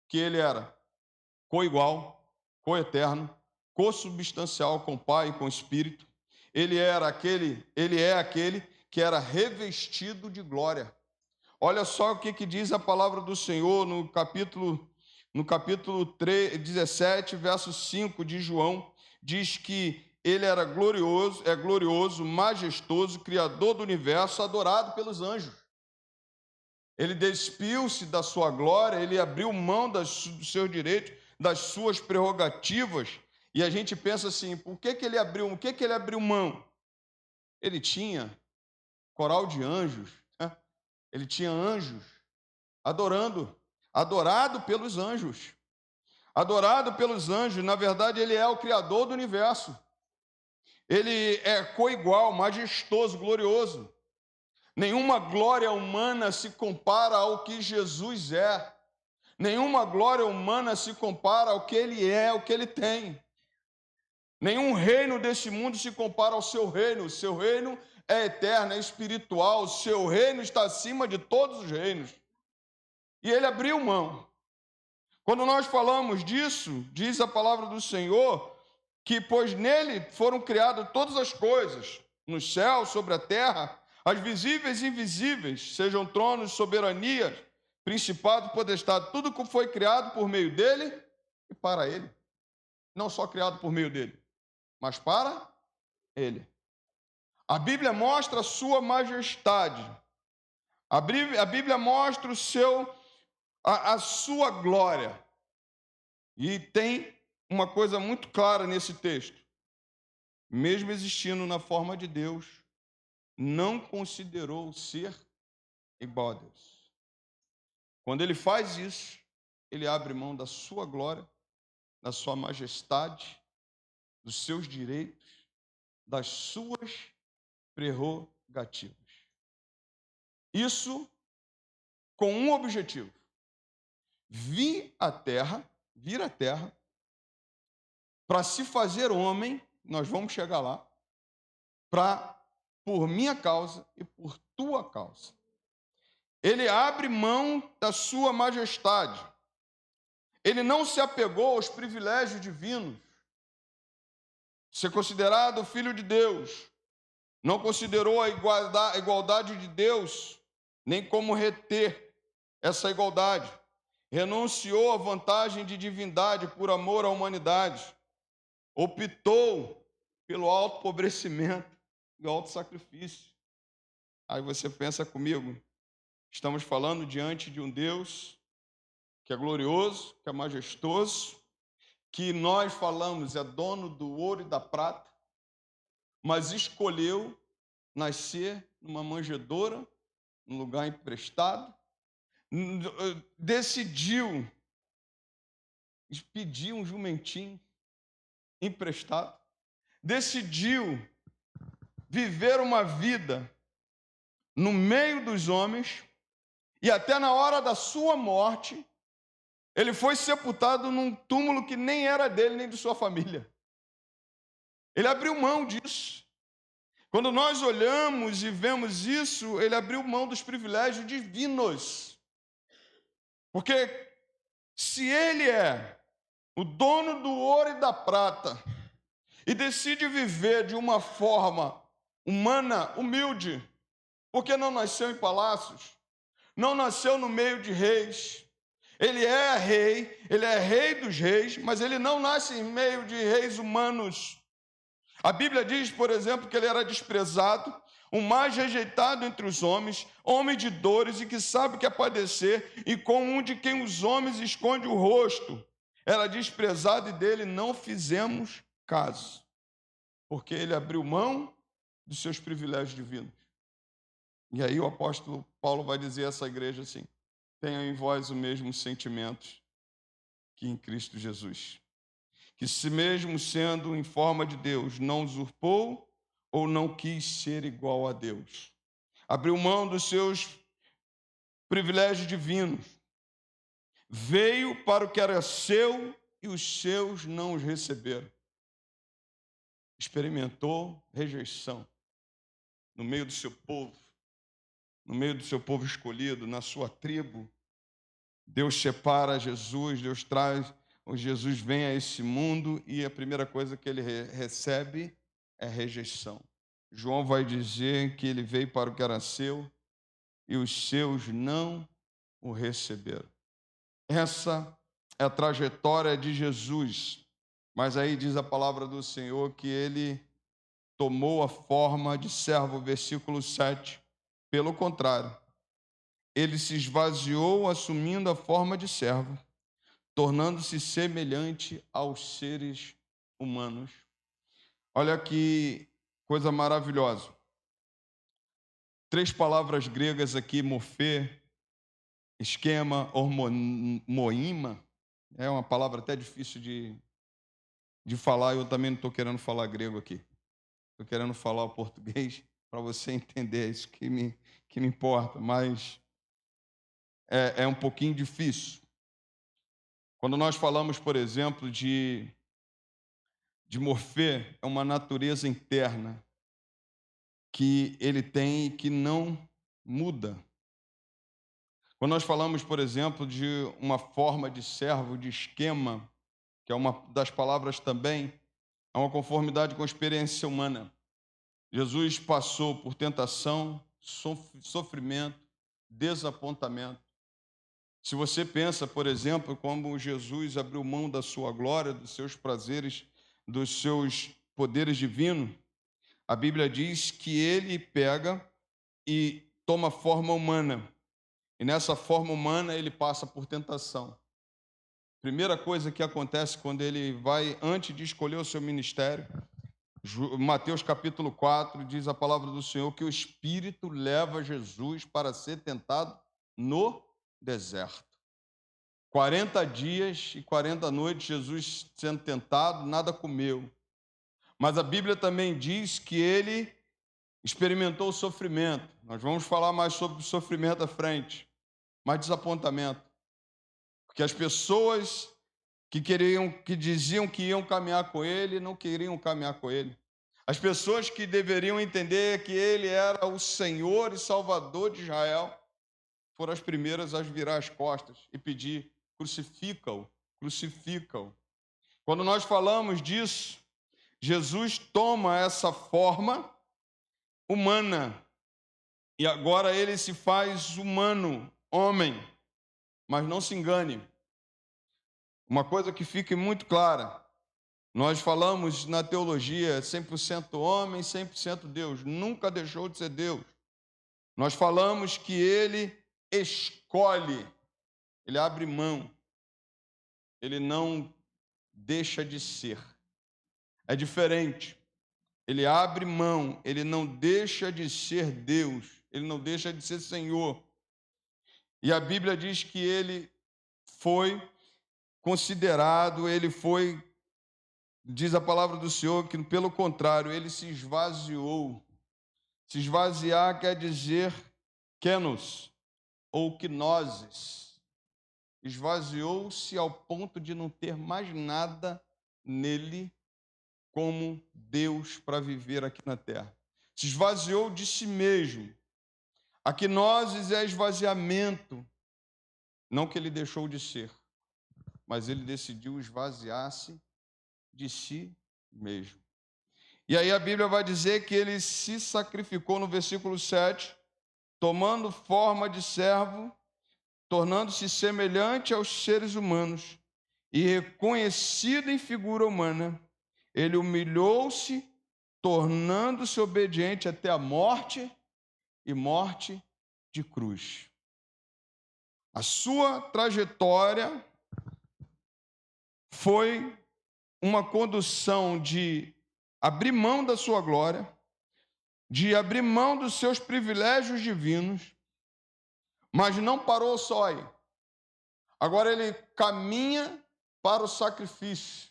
que ele era coigual, coeterno, consubstancial com o Pai e com o Espírito. Ele é aquele que era revestido de glória. Olha só o que diz a palavra do Senhor no capítulo 17, verso 5 de João, diz que ele era glorioso, majestoso, criador do universo, adorado pelos anjos. Ele despiu-se da sua glória, ele abriu mão dos seus direitos, das suas prerrogativas, e a gente pensa assim, o que ele abriu mão? Ele tinha coral de anjos, né? Ele tinha anjos adorado pelos anjos. Adorado pelos anjos, na verdade, ele é o criador do universo. Ele é coigual, majestoso, glorioso. Nenhuma glória humana se compara ao que Jesus é. Nenhuma glória humana se compara ao que ele é, ao que ele tem. Nenhum reino desse mundo se compara ao seu reino. O seu reino é eterno, é espiritual. O seu reino está acima de todos os reinos. E ele abriu mão. Quando nós falamos disso, diz a palavra do Senhor, que pois nele foram criadas todas as coisas, no céu, sobre a terra, as visíveis e invisíveis, sejam tronos, soberanias, principado, potestade, tudo que foi criado por meio dele e para ele. Não só criado por meio dele, mas para ele. A Bíblia mostra a sua majestade. A Bíblia mostra a sua glória. E tem uma coisa muito clara nesse texto. Mesmo existindo na forma de Deus, não considerou ser igual a Deus. Quando ele faz isso, ele abre mão da sua glória, da sua majestade, dos seus direitos, das suas prerrogativas. Isso com um objetivo: vir à terra, para se fazer homem, nós vamos chegar lá, por minha causa e por tua causa. Ele abre mão da sua majestade. Ele não se apegou aos privilégios divinos. Ser considerado filho de Deus. Não considerou a igualdade de Deus, nem como reter essa igualdade. Renunciou à vantagem de divindade por amor à humanidade. Optou pelo autoempobrecimento e autossacrifício. Aí você pensa comigo, estamos falando diante de um Deus que é glorioso, que é majestoso, que nós falamos é dono do ouro e da prata, mas escolheu nascer numa manjedoura, num lugar emprestado, decidiu pedir um jumentinho emprestado, decidiu viver uma vida no meio dos homens, e até na hora da sua morte, ele foi sepultado num túmulo que nem era dele, nem de sua família. Ele abriu mão disso. Quando nós olhamos e vemos isso, ele abriu mão dos privilégios divinos. Porque se ele é o dono do ouro e da prata, e decide viver de uma forma humana, humilde, porque não nasceu em palácios, não nasceu no meio de reis. Ele é rei dos reis, mas ele não nasce em meio de reis humanos. A Bíblia diz, por exemplo, que ele era desprezado, o mais rejeitado entre os homens, homem de dores e que sabe o que é padecer, e com um de quem os homens escondem o rosto. Era desprezado e dele não fizemos caso, porque ele abriu mão dos seus privilégios divinos. E aí o apóstolo Paulo vai dizer a essa igreja assim: tenha em vós o mesmo sentimento que em Cristo Jesus, que se mesmo sendo em forma de Deus, não usurpou ou não quis ser igual a Deus. Abriu mão dos seus privilégios divinos, veio para o que era seu e os seus não os receberam. Experimentou rejeição no meio do seu povo, no meio do seu povo escolhido, na sua tribo. Deus separa Jesus, Deus traz, Jesus vem a esse mundo e a primeira coisa que ele recebe é rejeição. João vai dizer que ele veio para o que era seu e os seus não o receberam. Essa é a trajetória de Jesus, mas aí diz a palavra do Senhor que ele tomou a forma de servo, versículo 7. Pelo contrário, ele se esvaziou assumindo a forma de servo, tornando-se semelhante aos seres humanos. Olha que coisa maravilhosa. 3 palavras gregas aqui, morfê, esquema, moíma. É uma palavra até difícil de falar, eu também não estou querendo falar grego aqui. Estou querendo falar o português para você entender, é isso que me importa, mas é um pouquinho difícil. Quando nós falamos, por exemplo, de morfê, é uma natureza interna que ele tem e que não muda. Quando nós falamos, por exemplo, de uma forma de servo, de esquema, que é uma das palavras também, é uma conformidade com a experiência humana. Jesus passou por tentação, sofrimento, desapontamento. Se você pensa, por exemplo, como Jesus abriu mão da sua glória, dos seus prazeres, dos seus poderes divinos, a Bíblia diz que ele pega e toma forma humana. E nessa forma humana ele passa por tentação. Primeira coisa que acontece quando ele vai, antes de escolher o seu ministério, Mateus capítulo 4, diz a palavra do Senhor que o Espírito leva Jesus para ser tentado no deserto. 40 dias e 40 noites Jesus sendo tentado, nada comeu. Mas a Bíblia também diz que ele experimentou o sofrimento. Nós vamos falar mais sobre o sofrimento à frente. Mas desapontamento. Porque as pessoas que diziam que iam caminhar com ele, não queriam caminhar com ele. As pessoas que deveriam entender que ele era o Senhor e Salvador de Israel, foram as primeiras a virar as costas e pedir: crucifica-o, crucifica-o. Quando nós falamos disso, Jesus toma essa forma humana e agora ele se faz humano, homem. Mas não se engane, uma coisa que fique muito clara: nós falamos na teologia 100% homem, 100% Deus, nunca deixou de ser Deus. Nós falamos que ele escolhe, ele abre mão, ele não deixa de ser. É diferente. Ele abre mão, ele não deixa de ser Deus, ele não deixa de ser Senhor. E a Bíblia diz que ele foi considerado, ele foi, diz a palavra do Senhor, que pelo contrário, ele se esvaziou. Se esvaziar quer dizer kenos, ou quinoses. Esvaziou-se ao ponto de não ter mais nada nele como Deus para viver aqui na terra. Se esvaziou de si mesmo. A quinoses é esvaziamento, não que ele deixou de ser, mas ele decidiu esvaziar-se de si mesmo. E aí a Bíblia vai dizer que ele se sacrificou no versículo 7, tomando forma de servo, tornando-se semelhante aos seres humanos, e reconhecido em figura humana, ele humilhou-se, tornando-se obediente até a morte e morte de cruz. A sua trajetória foi uma condução de abrir mão da sua glória, de abrir mão dos seus privilégios divinos, mas não parou só aí. Agora ele caminha para o sacrifício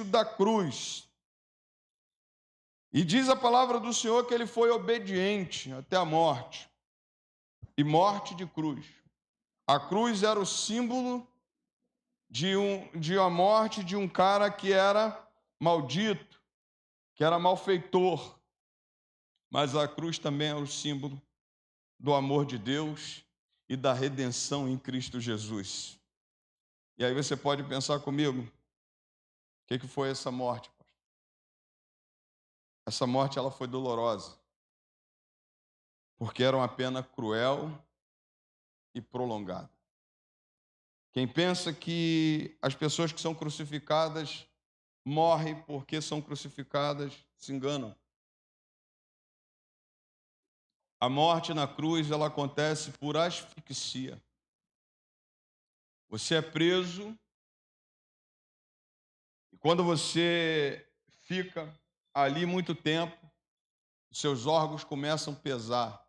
da cruz. E diz a palavra do Senhor que ele foi obediente até a morte, e morte de cruz. A cruz era o símbolo de uma morte de um cara que era maldito, que era malfeitor. Mas a cruz também é o símbolo do amor de Deus e da redenção em Cristo Jesus. E aí você pode pensar comigo, o que foi essa morte? Essa morte ela foi dolorosa, porque era uma pena cruel e prolongada. Quem pensa que as pessoas que são crucificadas morrem porque são crucificadas se enganam. A morte na cruz ela acontece por asfixia. Você é preso e quando você fica ali muito tempo, os seus órgãos começam a pesar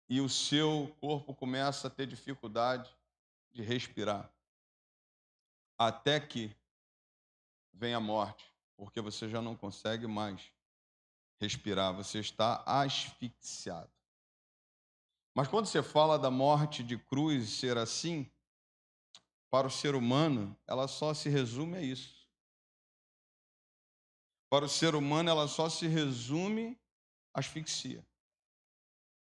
e o seu corpo começa a ter dificuldade de respirar, até que vem a morte, porque você já não consegue mais respirar, você está asfixiado. Mas quando você fala da morte de cruz ser assim, para o ser humano, ela só se resume a isso. Para o ser humano, ela só se resume à asfixia.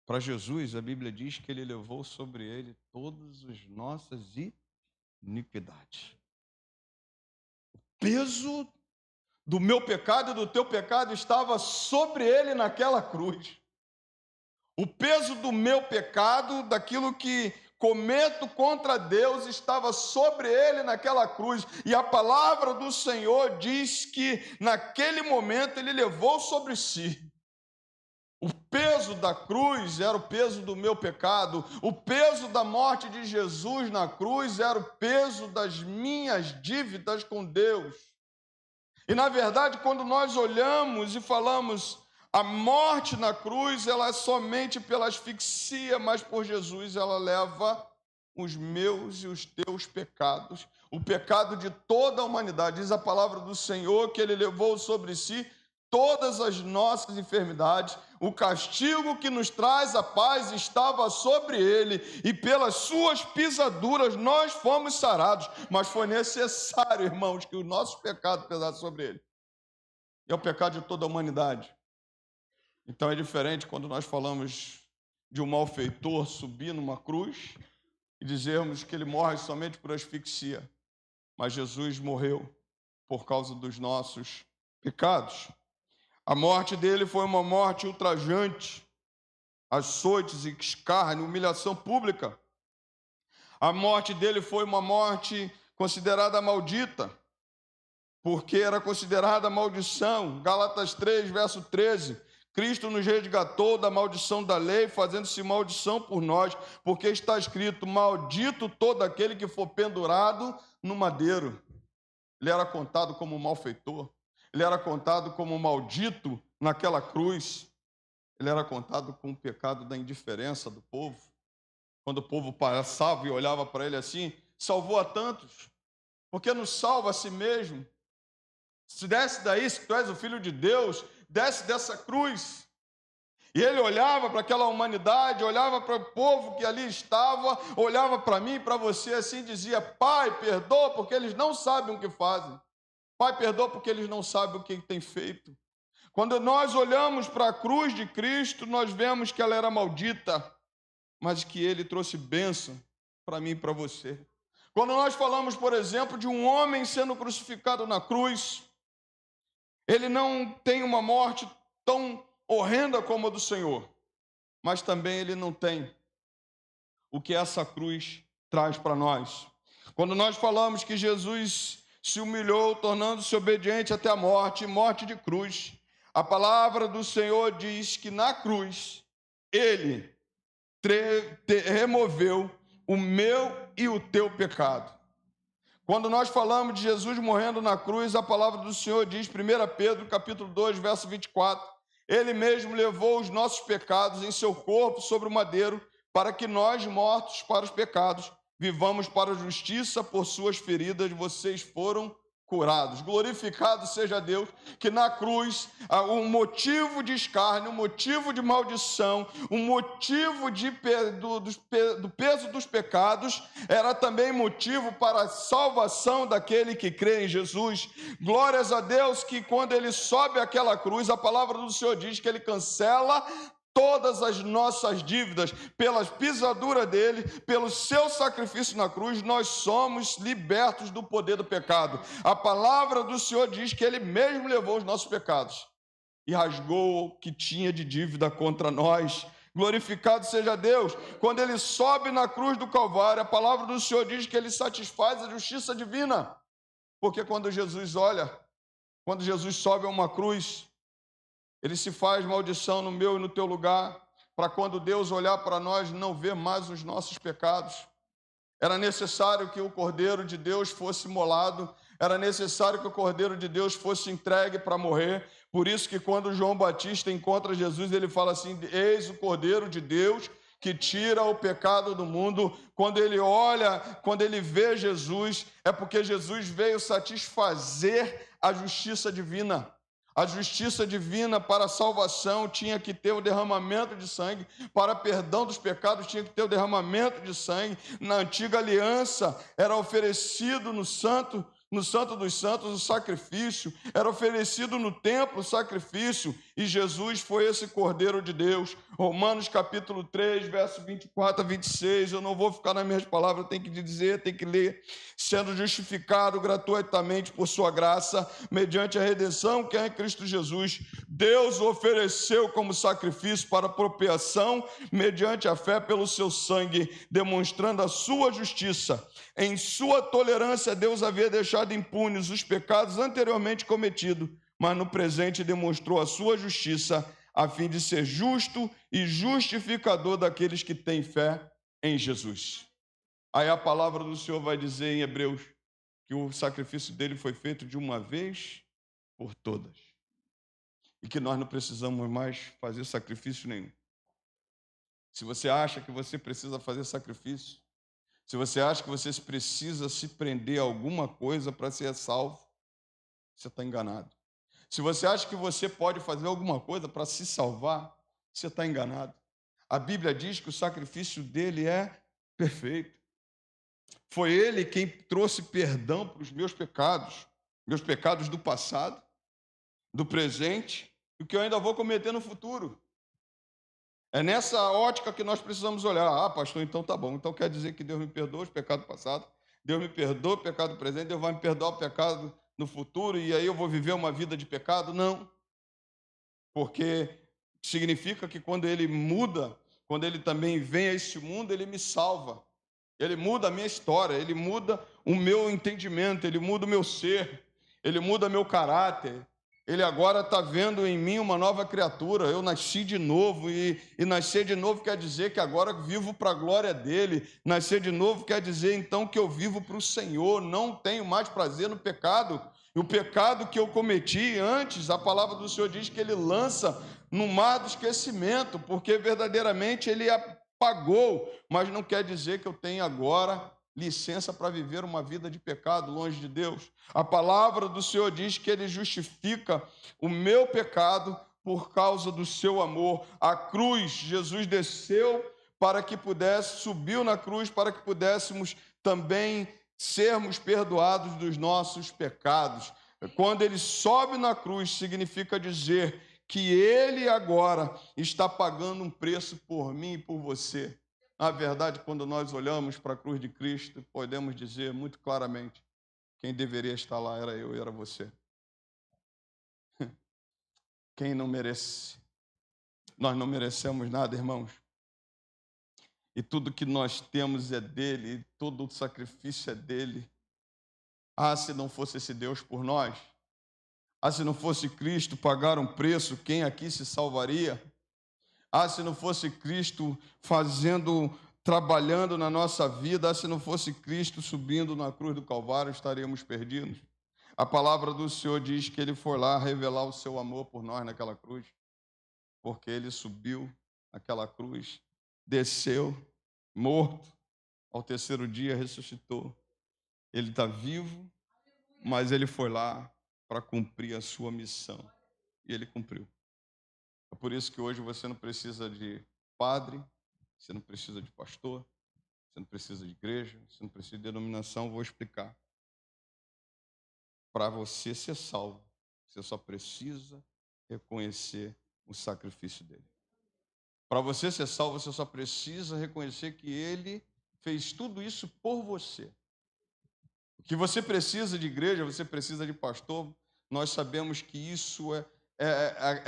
Para Jesus, a Bíblia diz que ele levou sobre ele todas as nossas iniquidades. O peso do meu pecado e do teu pecado estava sobre ele naquela cruz. O peso do meu pecado, daquilo que cometo contra Deus, estava sobre ele naquela cruz. E a palavra do Senhor diz que naquele momento ele levou sobre si. O peso da cruz era o peso do meu pecado. O peso da morte de Jesus na cruz era o peso das minhas dívidas com Deus. E, na verdade, quando nós olhamos e falamos a morte na cruz, ela é somente pela asfixia, mas por Jesus ela leva os meus e os teus pecados, o pecado de toda a humanidade. Diz a palavra do Senhor que ele levou sobre si todas as nossas enfermidades, o castigo que nos traz a paz estava sobre ele, e pelas suas pisaduras nós fomos sarados, mas foi necessário, irmãos, que o nosso pecado pesasse sobre ele. E é o pecado de toda a humanidade. Então é diferente quando nós falamos de um malfeitor subir numa cruz e dizermos que ele morre somente por asfixia, mas Jesus morreu por causa dos nossos pecados. A morte dele foi uma morte ultrajante, açoites e escárnio, humilhação pública. A morte dele foi uma morte considerada maldita, porque era considerada maldição. Gálatas 3, verso 13. Cristo nos resgatou da maldição da lei, fazendo-se maldição por nós, porque está escrito: maldito todo aquele que for pendurado no madeiro. Ele era contado como malfeitor. Ele era contado como maldito naquela cruz. Ele era contado com o pecado da indiferença do povo. Quando o povo passava e olhava para ele assim, salvou a tantos, porque não salva a si mesmo. Se desce daí, se tu és o Filho de Deus, desce dessa cruz. E ele olhava para aquela humanidade, olhava para o povo que ali estava, olhava para mim e para você assim e dizia: Pai, perdoa porque eles não sabem o que fazem. Pai, perdoa porque eles não sabem o que têm feito. Quando nós olhamos para a cruz de Cristo, nós vemos que ela era maldita, mas que ele trouxe bênção para mim e para você. Quando nós falamos, por exemplo, de um homem sendo crucificado na cruz, ele não tem uma morte tão horrenda como a do Senhor, mas também ele não tem o que essa cruz traz para nós. Quando nós falamos que Jesus se humilhou, tornando-se obediente até a morte, morte de cruz, a palavra do Senhor diz que na cruz ele removeu o meu e o teu pecado. Quando nós falamos de Jesus morrendo na cruz, a palavra do Senhor diz, 1 Pedro, capítulo 2, verso 24, ele mesmo levou os nossos pecados em seu corpo sobre o madeiro, para que nós, mortos para os pecados, vivamos para a justiça. Por suas feridas vocês foram curados. Glorificado seja Deus, que na cruz um motivo de escárnio, um motivo de maldição, um motivo do peso dos pecados, era também motivo para a salvação daquele que crê em Jesus. Glórias a Deus que quando ele sobe aquela cruz, a palavra do Senhor diz que ele cancela todas as nossas dívidas, pelas pisaduras dele, pelo seu sacrifício na cruz, nós somos libertos do poder do pecado. A palavra do Senhor diz que ele mesmo levou os nossos pecados e rasgou o que tinha de dívida contra nós. Glorificado seja Deus. Quando ele sobe na cruz do Calvário, a palavra do Senhor diz que ele satisfaz a justiça divina. Porque quando Jesus sobe a uma cruz, ele se faz maldição no meu e no teu lugar, para quando Deus olhar para nós, não ver mais os nossos pecados. Era necessário que o Cordeiro de Deus fosse imolado, era necessário que o Cordeiro de Deus fosse entregue para morrer. Por isso que quando João Batista encontra Jesus, ele fala assim: eis o Cordeiro de Deus que tira o pecado do mundo. Quando ele olha, quando ele vê Jesus, é porque Jesus veio satisfazer a justiça divina. A justiça divina para a salvação tinha que ter o derramamento de sangue, para perdão dos pecados tinha que ter o derramamento de sangue. Na antiga aliança era oferecido no Santo dos Santos o sacrifício, era oferecido no templo o sacrifício, e Jesus foi esse Cordeiro de Deus. Romanos capítulo 3, verso 24 a 26, eu não vou ficar nas minhas palavras, tem que dizer, tem que ler. Sendo justificado gratuitamente por sua graça, mediante a redenção que é em Cristo Jesus, Deus o ofereceu como sacrifício para propiciação, mediante a fé pelo seu sangue, demonstrando a sua justiça. Em sua tolerância, Deus havia deixado impunes os pecados anteriormente cometidos, mas no presente demonstrou a sua justiça, a fim de ser justo e justificador daqueles que têm fé em Jesus. Aí a palavra do Senhor vai dizer em Hebreus que o sacrifício dele foi feito de uma vez por todas. E que nós não precisamos mais fazer sacrifício nenhum. Se você acha que você precisa fazer sacrifício, se você acha que você precisa se prender a alguma coisa para ser salvo, você está enganado. Se você acha que você pode fazer alguma coisa para se salvar, você está enganado. A Bíblia diz que o sacrifício dele é perfeito. Foi ele quem trouxe perdão para os meus pecados do passado, do presente, e o que eu ainda vou cometer no futuro. É nessa ótica que nós precisamos olhar. Ah, pastor, então tá bom. Então quer dizer que Deus me perdoa os pecados passados, Deus me perdoa o pecado presente, Deus vai me perdoar o pecado no futuro, e aí eu vou viver uma vida de pecado? Não. Porque significa que quando ele muda, quando ele também vem a este mundo, ele me salva. Ele muda a minha história, ele muda o meu entendimento, ele muda o meu ser, ele muda meu caráter. Ele agora está vendo em mim uma nova criatura. Eu nasci de novo, e nascer de novo quer dizer que agora vivo para a glória dele. Nascer de novo quer dizer então que eu vivo para o Senhor, não tenho mais prazer no pecado. E o pecado que eu cometi antes, a palavra do Senhor diz que ele lança no mar do esquecimento, porque verdadeiramente ele apagou, mas não quer dizer que eu tenho agora licença para viver uma vida de pecado longe de Deus. A palavra do Senhor diz que ele justifica o meu pecado por causa do seu amor. A cruz, Jesus desceu para que subiu na cruz para que pudéssemos também sermos perdoados dos nossos pecados. Quando ele sobe na cruz, significa dizer que ele agora está pagando um preço por mim e por você. Na verdade, quando nós olhamos para a cruz de Cristo, podemos dizer muito claramente: quem deveria estar lá era eu e era você. Quem não merece? Nós não merecemos nada, irmãos. E tudo que nós temos é dele, e todo o sacrifício é dele. Ah, se não fosse esse Deus por nós, ah, se não fosse Cristo pagar um preço, quem aqui se salvaria? Ah, se não fosse Cristo trabalhando na nossa vida, ah, se não fosse Cristo subindo na cruz do Calvário, estaríamos perdidos. A palavra do Senhor diz que ele foi lá revelar o seu amor por nós naquela cruz, porque ele subiu naquela cruz, desceu, morto, ao terceiro dia ressuscitou. Ele está vivo mas ele foi lá para cumprir a sua missão. E ele cumpriu. É por isso que hoje você não precisa de padre, você não precisa de pastor, você não precisa de igreja, você não precisa de denominação. Vou explicar. Para você ser salvo, você só precisa reconhecer o sacrifício dele. Para você ser salvo, você só precisa reconhecer que ele fez tudo isso por você. O que você precisa de igreja, você precisa de pastor, nós sabemos que isso é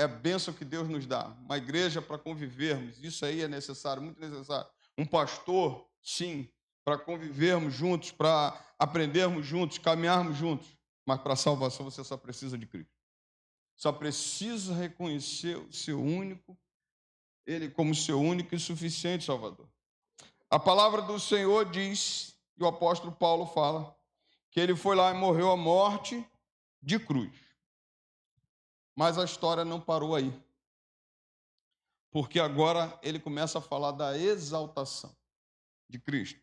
a bênção que Deus nos dá. Uma igreja para convivermos, isso aí é necessário, muito necessário. Um pastor, sim, para convivermos juntos, para aprendermos juntos, caminharmos juntos. Mas para a salvação você só precisa de Cristo. Só precisa reconhecer o seu único, ele como seu único e suficiente Salvador. A palavra do Senhor diz, e o apóstolo Paulo fala, que ele foi lá e morreu a morte de cruz. Mas a história não parou aí. Porque agora ele começa a falar da exaltação de Cristo.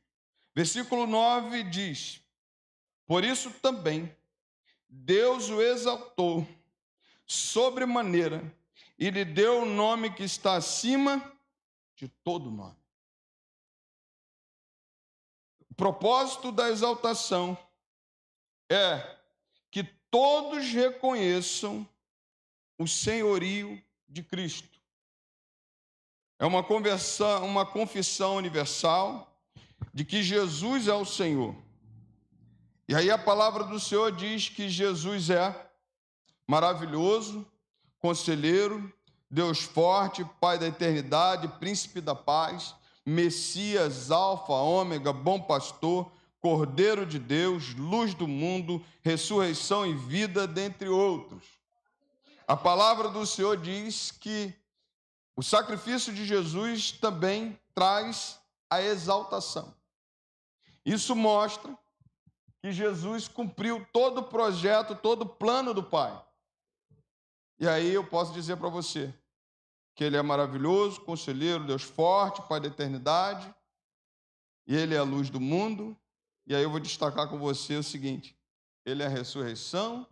Versículo 9 diz: por isso também Deus o exaltou sobremaneira e lhe deu o nome que está acima de todo nome. O propósito da exaltação é que todos reconheçam o senhorio de Cristo. É uma confissão universal de que Jesus é o Senhor. E aí a palavra do Senhor diz que Jesus é maravilhoso, conselheiro, Deus forte, Pai da eternidade, príncipe da paz, Messias, alfa, ômega, bom pastor, Cordeiro de Deus, luz do mundo, ressurreição e vida, dentre outros. A palavra do Senhor diz que o sacrifício de Jesus também traz a exaltação. Isso mostra que Jesus cumpriu todo o projeto, todo o plano do Pai. E aí eu posso dizer para você que ele é maravilhoso, conselheiro, Deus forte, Pai da eternidade, e ele é a luz do mundo. E aí eu vou destacar com você o seguinte: ele é a ressurreição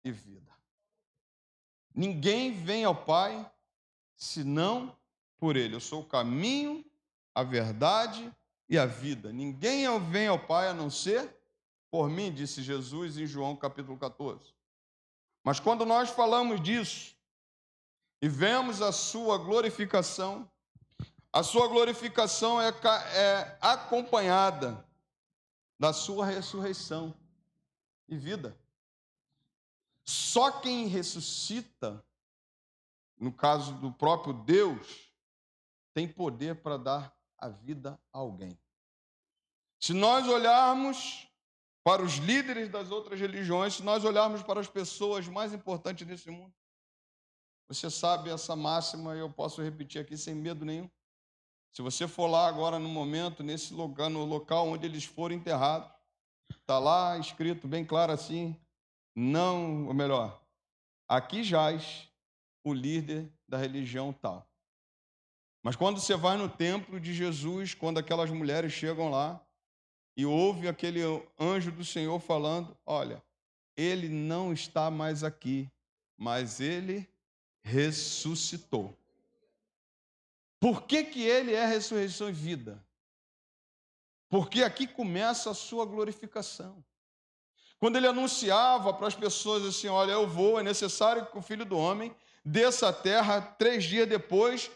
e vida. Ninguém vem ao Pai senão por ele. Eu sou o caminho, a verdade e a vida. Ninguém vem ao Pai a não ser por mim, disse Jesus em João capítulo 14. Mas quando nós falamos disso e vemos a sua glorificação é acompanhada da sua ressurreição e vida. Só quem ressuscita, no caso do próprio Deus, tem poder para dar a vida a alguém. Se nós olharmos para os líderes das outras religiões, se nós olharmos para as pessoas mais importantes desse mundo, você sabe essa máxima, e eu posso repetir aqui sem medo nenhum. Se você for lá agora no momento, nesse lugar, no local onde eles foram enterrados, está lá escrito bem claro assim, não, ou melhor, aqui jaz o líder da religião tal. Mas quando você vai no templo de Jesus, quando aquelas mulheres chegam lá e ouve aquele anjo do Senhor falando, olha, ele não está mais aqui, mas ele ressuscitou. Por que ele é ressurreição e vida? Porque aqui começa a sua glorificação. Quando ele anunciava para as pessoas assim, olha, eu vou, é necessário que o Filho do Homem desça à terra 3 dias depois,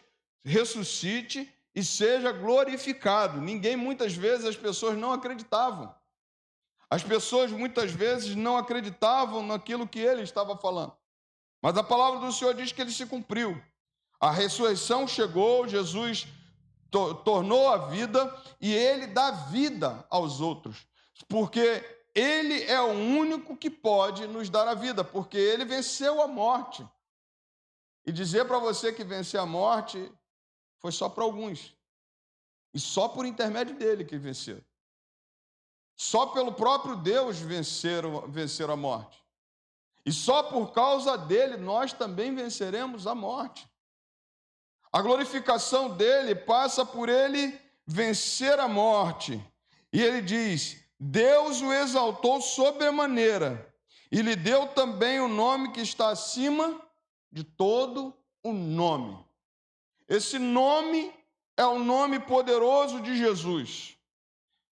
ressuscite e seja glorificado. Muitas vezes as pessoas não acreditavam. As pessoas muitas vezes não acreditavam naquilo que ele estava falando. Mas a palavra do Senhor diz que ele se cumpriu. A ressurreição chegou, Jesus tornou a vida e ele dá vida aos outros. Porque ele é o único que pode nos dar a vida, porque ele venceu a morte. E dizer para você que vencer a morte foi só para alguns. E só por intermédio dele que venceu. Só pelo próprio Deus venceram a morte. E só por causa dele nós também venceremos a morte. A glorificação dele passa por ele vencer a morte. E ele diz, Deus o exaltou sobremaneira E lhe deu também o nome que está acima de todo o nome. Esse nome é o nome poderoso de Jesus.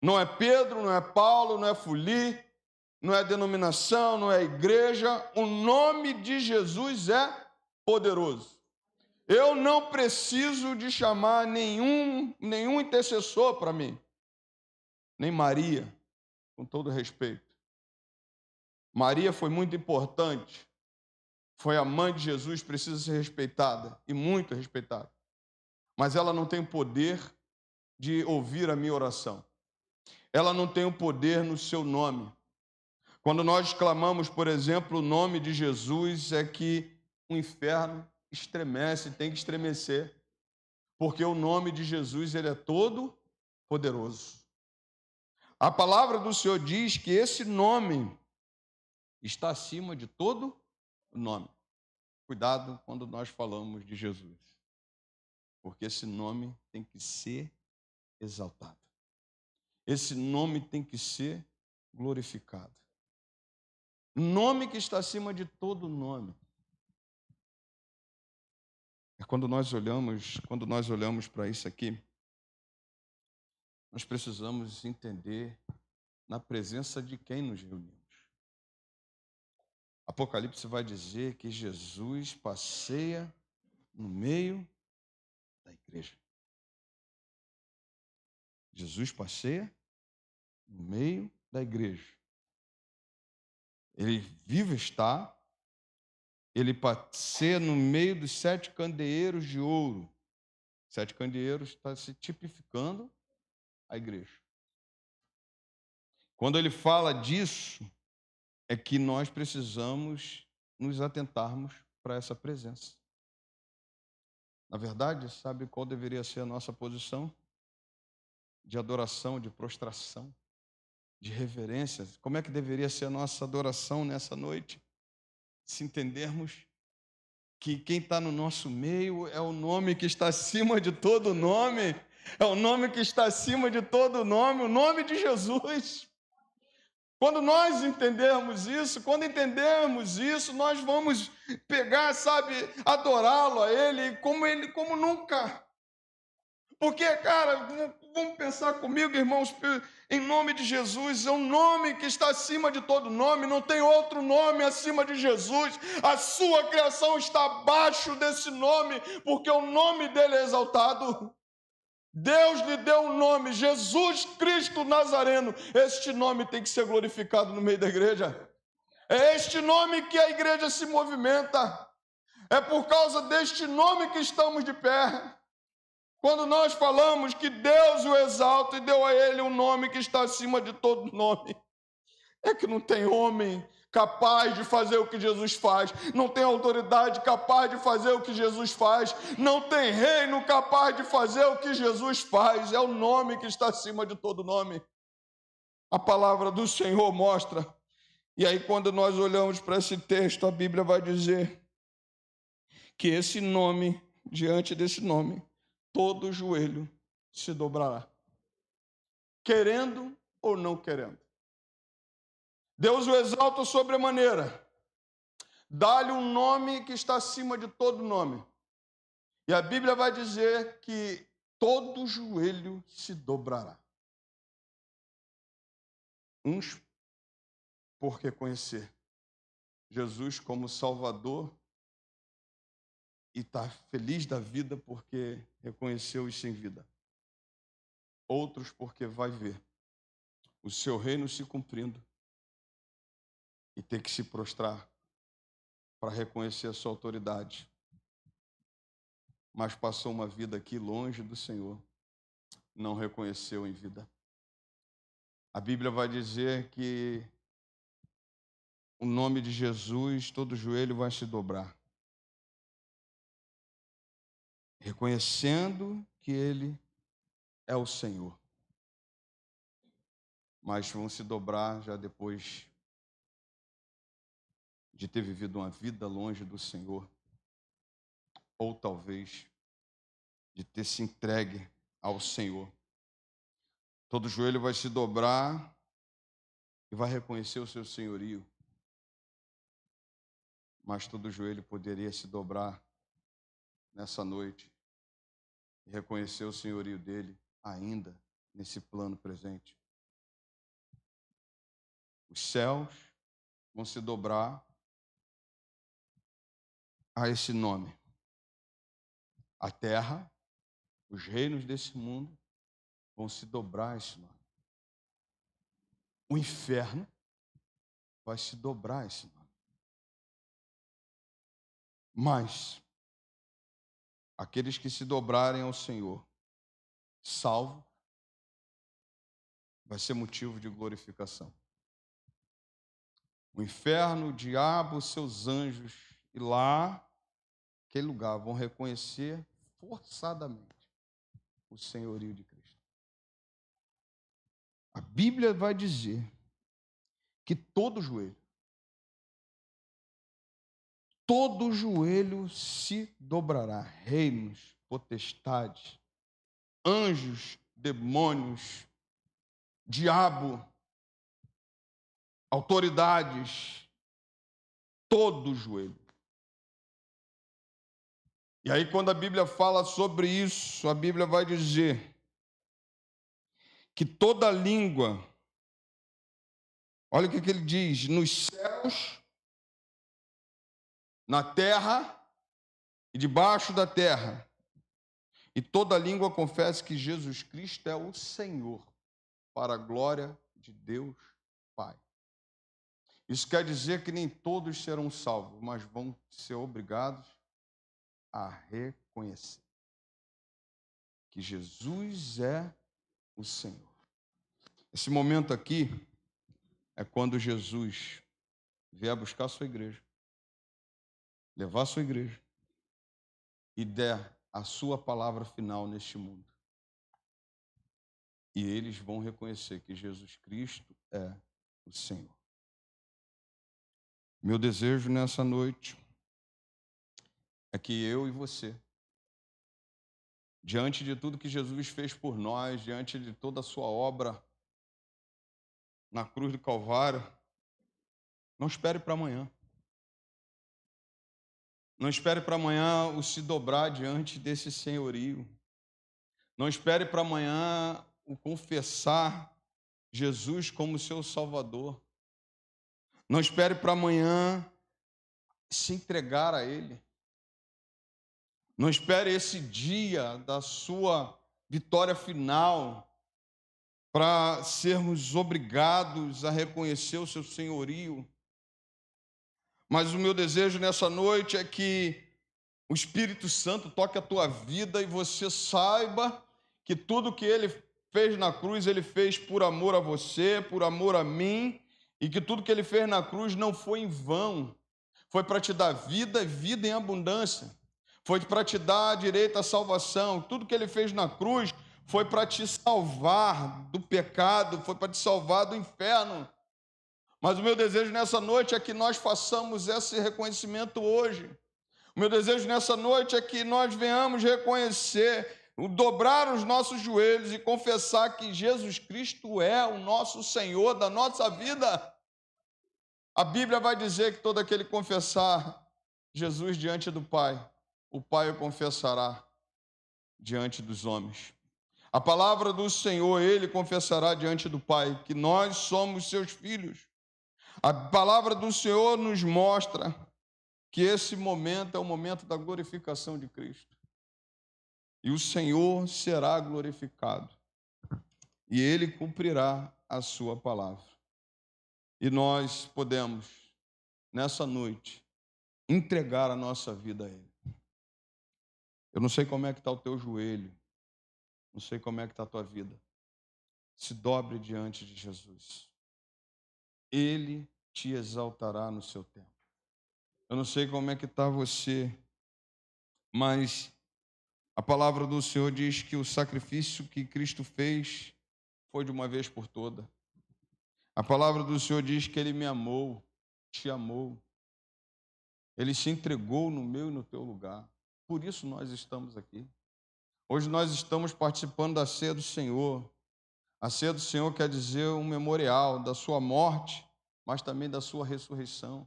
Não é Pedro, não é Paulo, não é Fuli, não é denominação, não é igreja. O nome de Jesus é poderoso. Eu não preciso de chamar nenhum intercessor para mim. Nem Maria, com todo respeito. Maria foi muito importante. Foi a mãe de Jesus, precisa ser respeitada, e muito respeitada. Mas ela não tem o poder de ouvir a minha oração. Ela não tem o poder no seu nome. Quando nós clamamos, por exemplo, o nome de Jesus, é que o inferno estremece, tem que estremecer. Porque o nome de Jesus, ele é todo poderoso. A palavra do Senhor diz que esse nome está acima de todo nome. Cuidado quando nós falamos de Jesus, porque esse nome tem que ser exaltado. Esse nome tem que ser glorificado. Nome que está acima de todo nome. É quando nós olhamos para isso aqui, nós precisamos entender na presença de quem nos reunimos. Apocalipse vai dizer que Jesus passeia no meio da igreja. Jesus passeia no meio da igreja. Ele vivo está, ele passeia no meio dos 7 candeeiros de ouro. 7 candeeiros está se tipificando a igreja. Quando ele fala disso, é que nós precisamos nos atentarmos para essa presença. Na verdade, sabe qual deveria ser a nossa posição? De adoração, de prostração, de reverência. Como é que deveria ser a nossa adoração nessa noite? Se entendermos que quem está no nosso meio é o nome que está acima de todo nome, é o nome que está acima de todo nome, o nome de Jesus. Quando nós entendermos isso, nós vamos pegar, sabe, adorá-lo a Ele como nunca. Porque, cara, vamos pensar comigo, irmãos, em nome de Jesus, é um nome que está acima de todo nome, não tem outro nome acima de Jesus. A sua criação está abaixo desse nome, porque o nome dele é exaltado. Deus lhe deu um nome, Jesus Cristo Nazareno. Este nome tem que ser glorificado no meio da igreja. É este nome que a igreja se movimenta. É por causa deste nome que estamos de pé. Quando nós falamos que Deus o exalta e deu a ele um nome que está acima de todo nome, é que não tem homem capaz de fazer o que Jesus faz, não tem autoridade capaz de fazer o que Jesus faz, não tem reino capaz de fazer o que Jesus faz, é o nome que está acima de todo nome. A palavra do Senhor mostra, e aí quando nós olhamos para esse texto, a Bíblia vai dizer que esse nome, diante desse nome, todo joelho se dobrará, querendo ou não querendo. Deus o exalta sobremaneira, dá-lhe um nome que está acima de todo nome. E a Bíblia vai dizer que todo joelho se dobrará. Uns por reconhecer Jesus como Salvador e está feliz da vida porque reconheceu os sem vida. Outros porque vai ver o seu reino se cumprindo e ter que se prostrar para reconhecer a sua autoridade. Mas passou uma vida aqui longe do Senhor, não reconheceu em vida. A Bíblia vai dizer que o nome de Jesus, todo joelho vai se dobrar, reconhecendo que Ele é o Senhor. Mas vão se dobrar já depois de ter vivido uma vida longe do Senhor, ou talvez de ter se entregue ao Senhor. Todo joelho vai se dobrar e vai reconhecer o seu senhorio. mas todo joelho poderia se dobrar nessa noite e reconhecer o senhorio dele ainda nesse plano presente. Os céus vão se dobrar a esse nome. A terra, os reinos desse mundo vão se dobrar a esse nome. O inferno vai se dobrar a esse nome. Mas aqueles que se dobrarem ao Senhor, salvo, vai ser motivo de glorificação. O inferno, o diabo, os seus anjos, e lá, aquele lugar, vão reconhecer forçadamente o senhorio de Cristo. A Bíblia vai dizer que todo joelho se dobrará. Reinos, potestades, anjos, demônios, diabo, autoridades, todo joelho. E aí, quando a Bíblia fala sobre isso, a Bíblia vai dizer que toda língua, olha o que ele diz, nos céus, na terra e debaixo da terra, e toda língua confesse que Jesus Cristo é o Senhor, para a glória de Deus Pai. Isso quer dizer que nem todos serão salvos, mas vão ser obrigados a reconhecer que Jesus é o Senhor. Esse momento aqui é quando Jesus vier buscar a sua igreja, levar a sua igreja e der a sua palavra final neste mundo. E eles vão reconhecer que Jesus Cristo é o Senhor. Meu desejo nessa noite é que eu e você, diante de tudo que Jesus fez por nós, diante de toda a sua obra na cruz do Calvário, não espere para amanhã. Não espere para amanhã o se dobrar diante desse senhorio. Não espere para amanhã o confessar Jesus como seu Salvador. Não espere para amanhã se entregar a Ele. Não espere esse dia da sua vitória final para sermos obrigados a reconhecer o seu senhorio. Mas o meu desejo nessa noite é que o Espírito Santo toque a tua vida e você saiba que tudo que Ele fez na cruz, Ele fez por amor a você, por amor a mim, e que tudo que Ele fez na cruz não foi em vão. Foi para te dar vida e vida em abundância. Foi para te dar direito à salvação. Tudo que Ele fez na cruz foi para te salvar do pecado, foi para te salvar do inferno. Mas o meu desejo nessa noite é que nós façamos esse reconhecimento hoje. O meu desejo nessa noite é que nós venhamos reconhecer, dobrar os nossos joelhos e confessar que Jesus Cristo é o nosso Senhor da nossa vida. A Bíblia vai dizer que todo aquele que confessar Jesus diante do Pai, o Pai o confessará diante dos homens. A palavra do Senhor, Ele confessará diante do Pai que nós somos seus filhos. A palavra do Senhor nos mostra que esse momento é o momento da glorificação de Cristo. E o Senhor será glorificado. E Ele cumprirá a sua palavra. E nós podemos, nessa noite, entregar a nossa vida a Ele. Eu não sei como é que está o teu joelho. Não sei como é que está a tua vida. Se dobre diante de Jesus. Ele te exaltará no seu tempo. Eu não sei como é que está você, mas a palavra do Senhor diz que o sacrifício que Cristo fez foi de uma vez por toda. A palavra do Senhor diz que Ele me amou, te amou. Ele se entregou no meu e no teu lugar. Por isso nós estamos aqui. Hoje nós estamos participando da ceia do Senhor. A ceia do Senhor quer dizer um memorial da sua morte, mas também da sua ressurreição.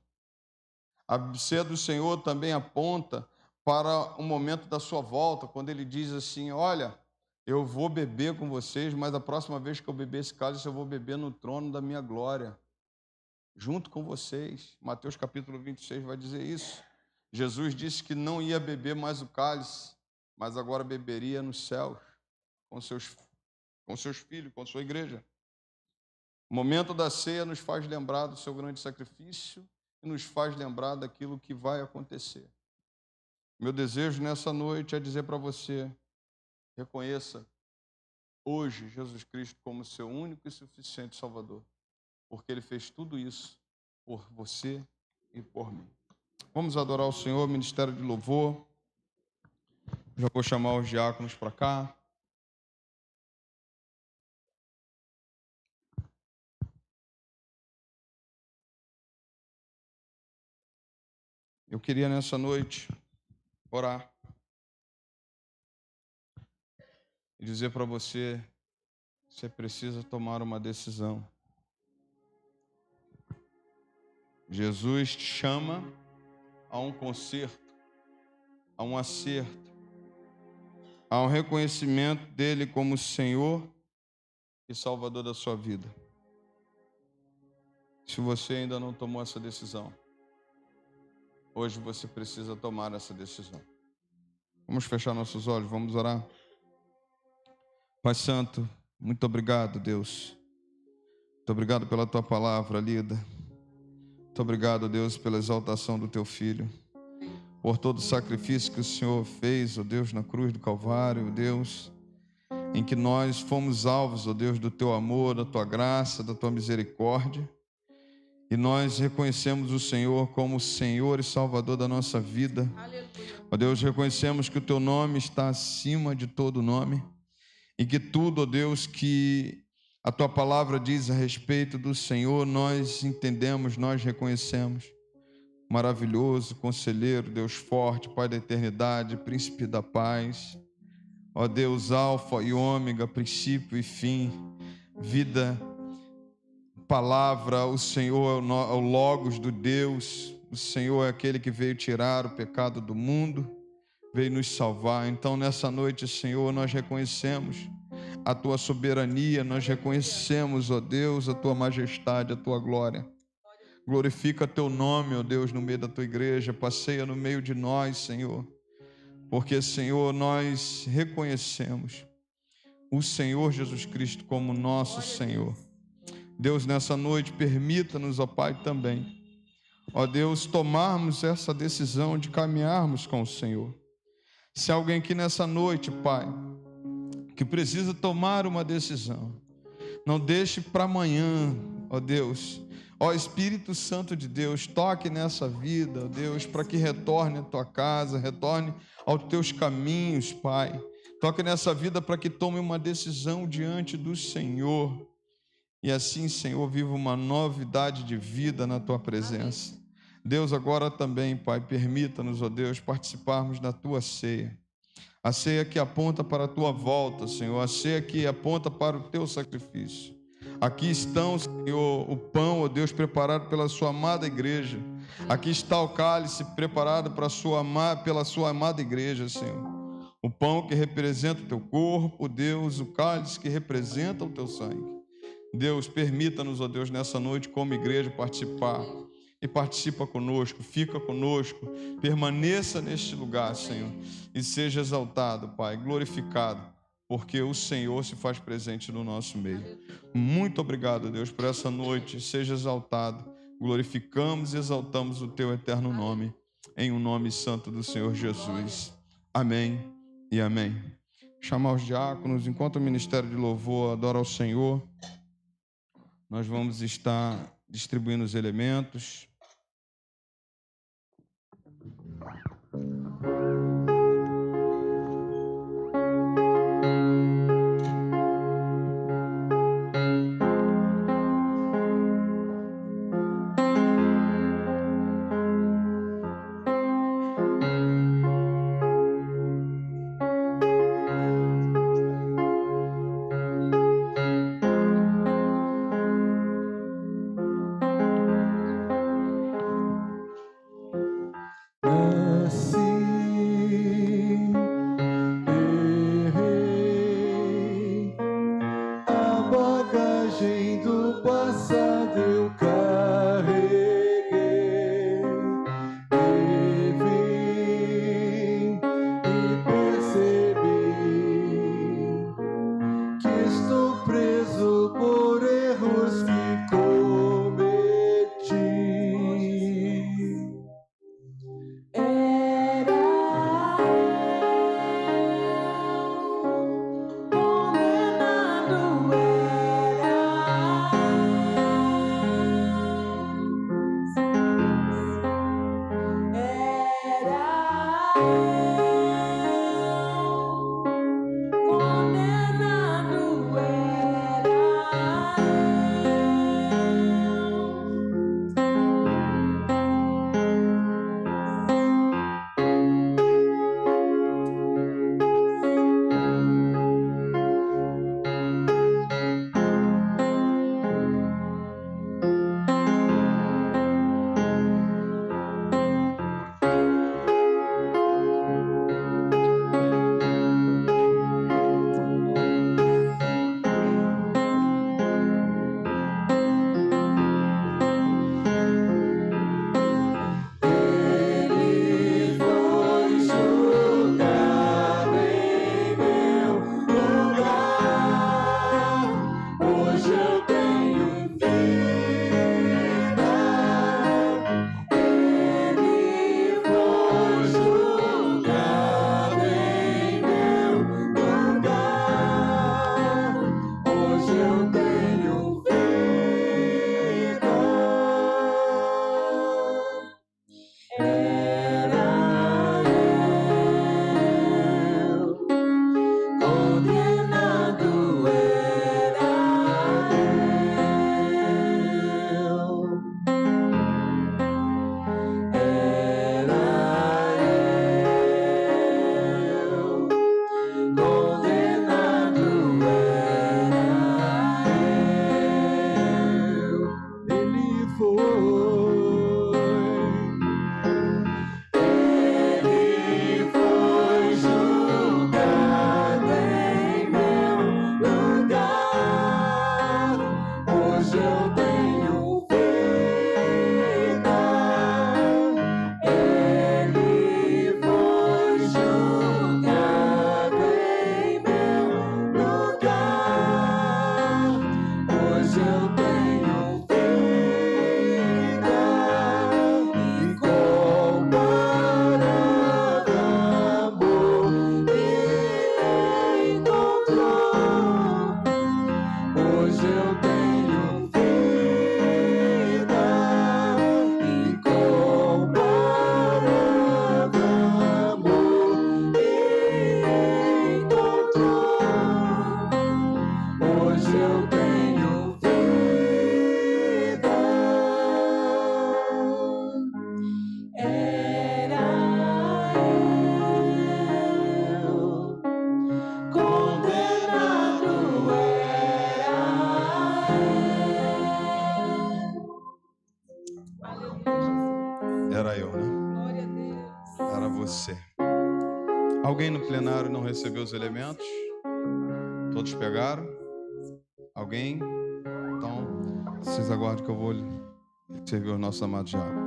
A ceia do Senhor também aponta para o momento da sua volta, quando ele diz assim: olha, eu vou beber com vocês, mas a próxima vez que eu beber esse cálice, eu vou beber no trono da minha glória, junto com vocês. Mateus capítulo 26 vai dizer isso. Jesus disse que não ia beber mais o cálice, mas agora beberia nos céus, com seus filhos, com sua igreja. O momento da ceia nos faz lembrar do seu grande sacrifício e nos faz lembrar daquilo que vai acontecer. Meu desejo nessa noite é dizer para você: reconheça hoje Jesus Cristo como seu único e suficiente Salvador, porque Ele fez tudo isso por você e por mim. Vamos adorar o Senhor, ministério de louvor. Já vou chamar os diáconos para cá. Eu queria nessa noite orar e dizer para você: você precisa tomar uma decisão. Jesus te chama a um conserto, a um acerto, a um reconhecimento dele como Senhor e Salvador da sua vida. Se você ainda não tomou essa decisão, hoje você precisa tomar essa decisão. Vamos fechar nossos olhos, vamos orar. Pai Santo, muito obrigado, Deus. Muito obrigado pela tua palavra lida. Muito obrigado, Deus, pela exaltação do teu Filho, por todo o sacrifício que o Senhor fez, ó Deus, na cruz do Calvário, ó Deus, em que nós fomos alvos, ó Deus, do teu amor, da tua graça, da tua misericórdia, e nós reconhecemos o Senhor como Senhor e Salvador da nossa vida. Ó Deus, reconhecemos que o teu nome está acima de todo nome, e que tudo, ó Deus, que a tua palavra diz a respeito do Senhor, nós entendemos, nós reconhecemos. Maravilhoso, conselheiro, Deus forte, Pai da eternidade, príncipe da paz. Ó Deus, alfa e ômega, princípio e fim, vida, palavra, o Senhor é o Logos do Deus, o Senhor é aquele que veio tirar o pecado do mundo, veio nos salvar. Então, nessa noite, Senhor, nós reconhecemos a tua soberania, nós reconhecemos, ó Deus, a tua majestade, a tua glória. Glorifica teu nome, ó Deus, no meio da tua igreja, passeia no meio de nós, Senhor, porque, Senhor, nós reconhecemos o Senhor Jesus Cristo como nosso Senhor. Deus, nessa noite, permita-nos, ó Pai, também, ó Deus, tomarmos essa decisão de caminharmos com o Senhor. Se há alguém aqui nessa noite, Pai, que precisa tomar uma decisão, não deixe para amanhã, ó Deus. Ó Espírito Santo de Deus, toque nessa vida, ó Deus, para que retorne à tua casa, retorne aos teus caminhos, Pai. Toque nessa vida para que tome uma decisão diante do Senhor. E assim, Senhor, viva uma novidade de vida na tua presença. Amém. Deus, agora também, Pai, permita-nos, ó Deus, participarmos da tua ceia. A ceia que aponta para a tua volta, Senhor. A ceia que aponta para o teu sacrifício. Aqui estão, Senhor, o pão, ó Deus, preparado pela sua amada igreja. Aqui está o cálice preparado pela sua amada igreja, Senhor. O pão que representa o teu corpo, Deus, o cálice que representa o teu sangue. Deus, permita-nos, ó Deus, nessa noite, como igreja, participar. E participa conosco, fica conosco, permaneça neste lugar, Senhor, e seja exaltado, Pai, glorificado, porque o Senhor se faz presente no nosso meio. Muito obrigado, Deus, por essa noite, seja exaltado, glorificamos e exaltamos o teu eterno nome, em o nome santo do Senhor Jesus. Amém e amém. Chamar os diáconos, enquanto o ministério de louvor adora ao Senhor, nós vamos estar distribuindo os elementos. plenário não recebeu os elementos? Todos pegaram? Alguém? Então, vocês aguardem que eu vou servir os nossos amados de água.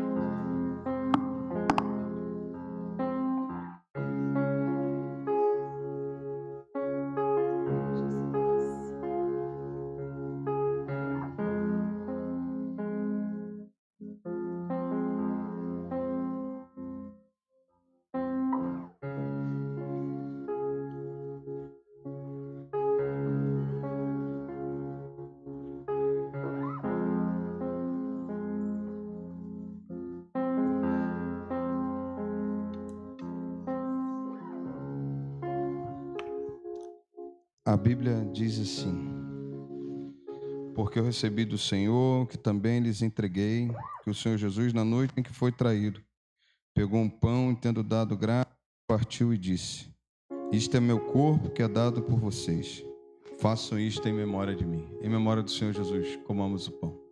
A Bíblia diz assim: porque eu recebi do Senhor, que também lhes entreguei, que o Senhor Jesus, na noite em que foi traído, pegou um pão e, tendo dado graça, partiu e disse: isto é meu corpo que é dado por vocês. Façam isto em memória de mim. Em memória do Senhor Jesus, comamos o pão.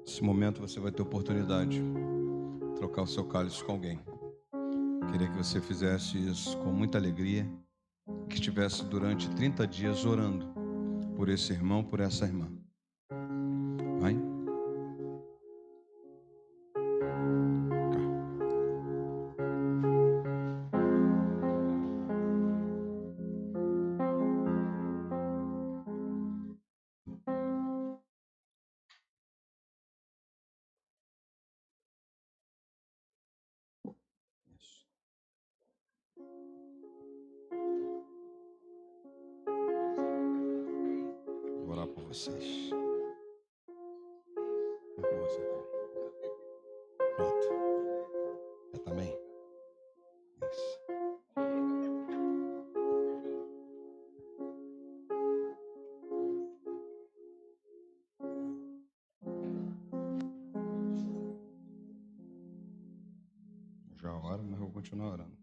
Nesse momento você vai ter oportunidade de trocar o seu cálice com alguém. Queria que você fizesse isso com muita alegria, que estivesse durante 30 dias orando por esse irmão, por essa irmã. Vai? Vou orar por vocês. Pronto. Já tá bem? Isso. Já oro, mas vou continuar orando.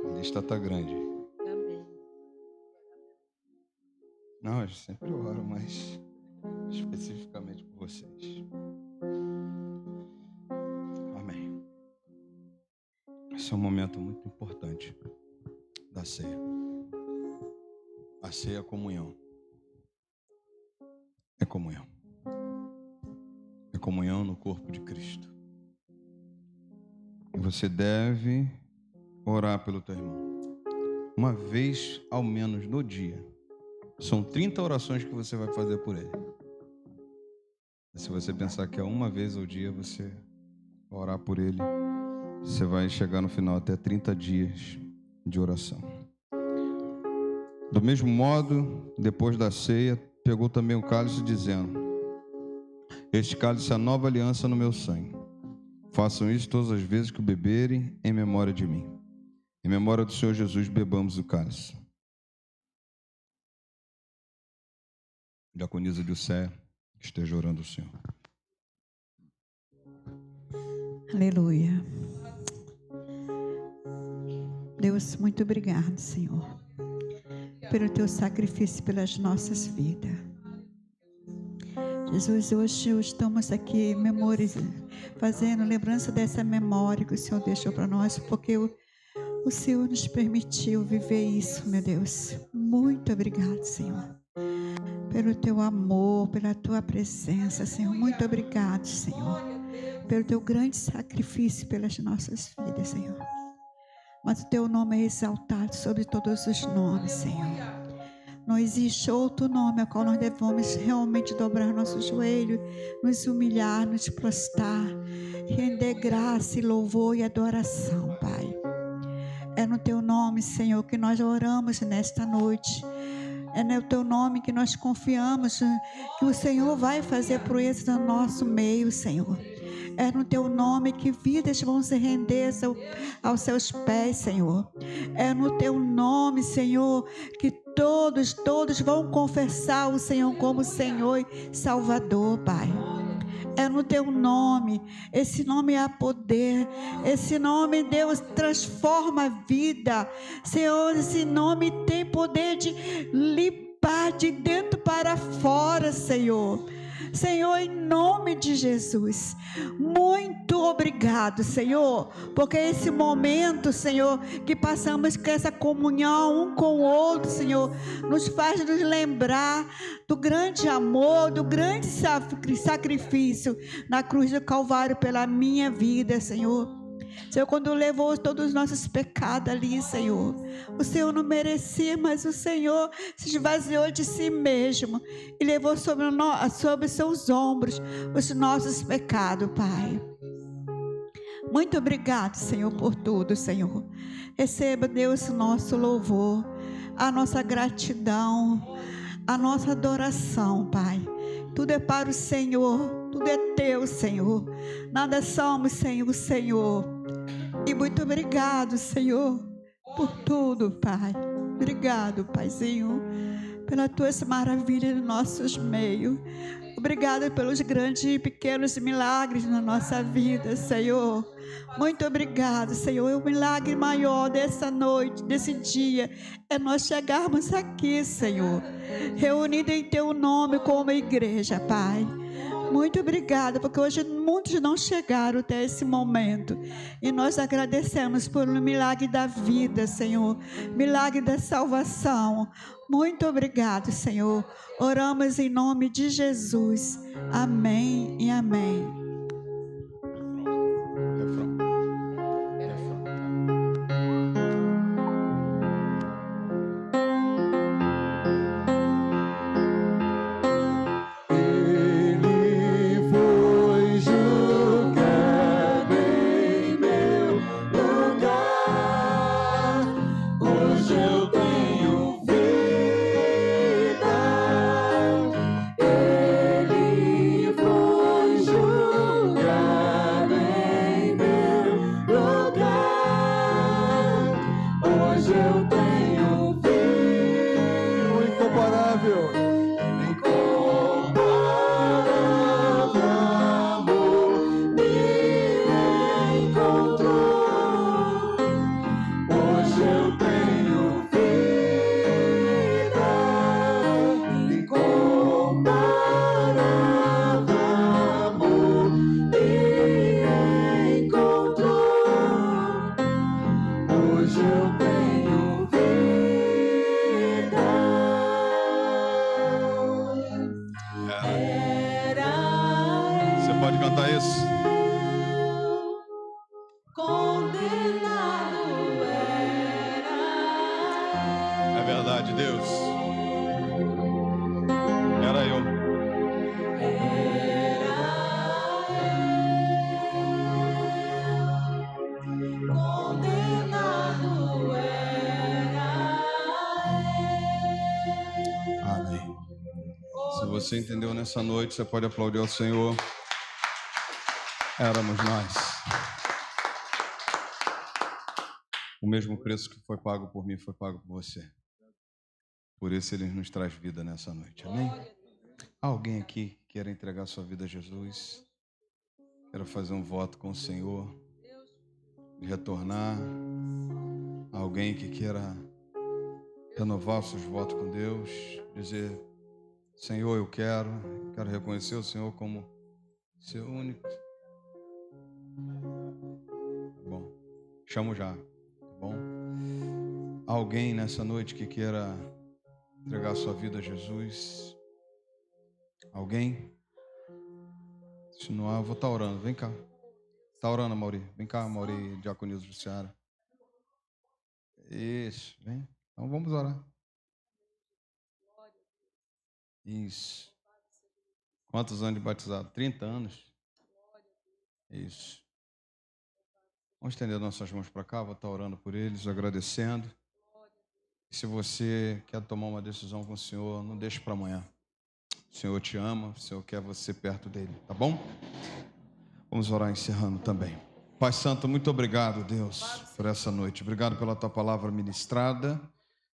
A lista está grande. Amém. Não, eu sempre oro, mas especificamente por vocês. Amém. Esse é um momento muito importante da ceia. A ceia é comunhão. É comunhão. É comunhão no corpo de Cristo. E você deve orar pelo teu irmão. Uma vez ao menos no dia. São 30 orações que você vai fazer por ele. Se você pensar que é uma vez ao dia você orar por ele, você vai chegar no final até 30 dias de oração. Do mesmo modo, depois da ceia, pegou também o cálice dizendo: este cálice é a nova aliança no meu sangue. Façam isso todas as vezes que o beberem em memória de mim. Em memória do Senhor Jesus, bebamos o cálice. Diaconisa Dilcé, esteja orando o Senhor. Aleluia. Deus, muito obrigado, Senhor, pelo teu sacrifício pelas nossas vidas. Jesus, hoje estamos aqui fazendo lembrança dessa memória que o Senhor deixou para nós, porque o Senhor nos permitiu viver isso, meu Deus. Muito obrigado, Senhor, pelo teu amor, pela tua presença, Senhor. Muito obrigado, Senhor, pelo teu grande sacrifício pelas nossas vidas, Senhor. Mas o teu nome é exaltado sobre todos os nomes, Senhor. Não existe outro nome ao qual nós devemos realmente dobrar nosso joelho, nos humilhar, nos prostrar, render graça e louvor e adoração, Pai. É no teu nome, Senhor, que nós oramos nesta noite. É no teu nome que nós confiamos que o Senhor vai fazer proezas no nosso meio, Senhor. É no teu nome que vidas vão se render aos seus pés, Senhor. É no teu nome, Senhor, que todos vão confessar o Senhor como Senhor e Salvador, Pai. é no teu nome. Esse nome é poder. Esse nome, Deus, transforma a vida. Senhor, esse nome tem poder de limpar de dentro para fora, Senhor. Senhor, em nome de Jesus, muito obrigado, Senhor, porque esse momento, Senhor, que passamos com essa comunhão um com o outro, Senhor, nos faz nos lembrar do grande amor, do grande sacrifício na cruz do Calvário pela minha vida, Senhor. Senhor, quando levou todos os nossos pecados ali, Senhor, o Senhor não merecia, mas o Senhor se esvaziou de si mesmo e levou sobre seus ombros os nossos pecados, Pai. Muito obrigado, Senhor, por tudo, Senhor. Receba, Deus, o nosso louvor, a nossa gratidão, a nossa adoração, Pai. Tudo é para o Senhor, tudo é teu, Senhor. Nada somos sem o Senhor. E muito obrigado, Senhor, por tudo, Pai. Obrigado, Paizinho, pelas tuas maravilhas nos nossos meios. Obrigado pelos grandes e pequenos milagres na nossa vida, Senhor. Muito obrigado, Senhor. O milagre maior dessa noite, desse dia, é nós chegarmos aqui, Senhor, reunidos em teu nome como igreja, Pai. Muito obrigada, porque hoje muitos não chegaram até esse momento. E nós agradecemos por um milagre da vida, Senhor. Milagre da salvação. Muito obrigado, Senhor. Oramos em nome de Jesus. Amém e amém. Você entendeu nessa noite, você pode aplaudir ao Senhor. Éramos nós. O mesmo preço que foi pago por mim foi pago por você. Por isso Ele nos traz vida nessa noite. Amém? Alguém aqui queira entregar sua vida a Jesus? Queira fazer um voto com o Senhor? Retornar? Alguém que queira renovar os seus votos com Deus? Dizer: Senhor, eu quero reconhecer o Senhor como seu único. Tá bom, chamo já, tá bom? Alguém nessa noite que queira entregar sua vida a Jesus? Alguém? Se não há, eu vou estar orando. Vem cá. Está orando, Mauri? Vem cá, Mauri, Diaconisa Jussiara. Isso, vem. Então vamos orar. Isso. Quantos anos de batizado? 30 anos? Isso. Vamos estender nossas mãos para cá, vou estar orando por eles, agradecendo. Se você quer tomar uma decisão com o Senhor, não deixe para amanhã. O Senhor te ama, o Senhor quer você perto dele, tá bom? Vamos orar encerrando também. Pai Santo, muito obrigado, Deus, por essa noite. Obrigado pela tua palavra ministrada.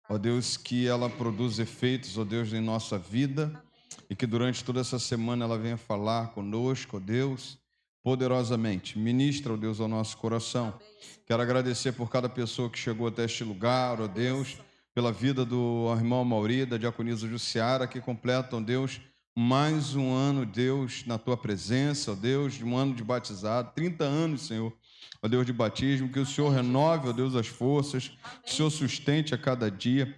Ó Deus, que ela produz efeitos, ó Deus, em nossa vida. e que durante toda essa semana ela venha falar conosco, ó Deus, poderosamente. Ministra, ó Deus, ao nosso coração. Quero agradecer por cada pessoa que chegou até este lugar, ó Deus, pela vida do irmão Mauri, da diaconisa Jussiara, que completam, Deus, mais um ano, Deus, na tua presença, ó Deus, de um ano de batizado, 30 anos, Senhor, ó Deus, de batismo, que o Senhor renove, ó Deus, as forças, que o Senhor sustente a cada dia,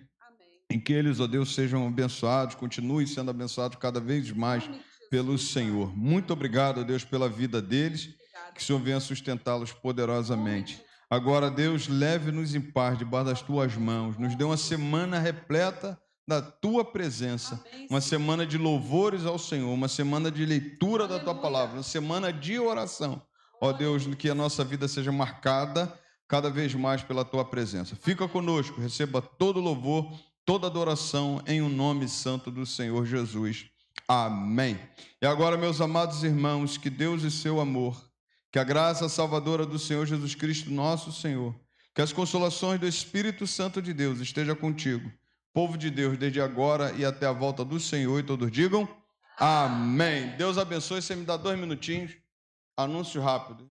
em que eles, ó Deus, sejam abençoados, continuem sendo abençoados cada vez mais pelo Senhor. Muito obrigado, ó Deus, pela vida deles, que o Senhor venha sustentá-los poderosamente. Agora, Deus, leve-nos em paz debaixo das tuas mãos, nos dê uma semana repleta da tua presença, uma semana de louvores ao Senhor, uma semana de leitura da tua palavra, uma semana de oração. Ó Deus, que a nossa vida seja marcada cada vez mais pela tua presença. Fica conosco, receba todo louvor, toda adoração em o nome santo do Senhor Jesus. Amém. E agora, meus amados irmãos, que Deus e seu amor, que a graça salvadora do Senhor Jesus Cristo, nosso Senhor, que as consolações do Espírito Santo de Deus esteja contigo, povo de Deus, desde agora e até a volta do Senhor, e todos digam amém. Deus abençoe. Você me dá 2 minutinhos, anúncio rápido.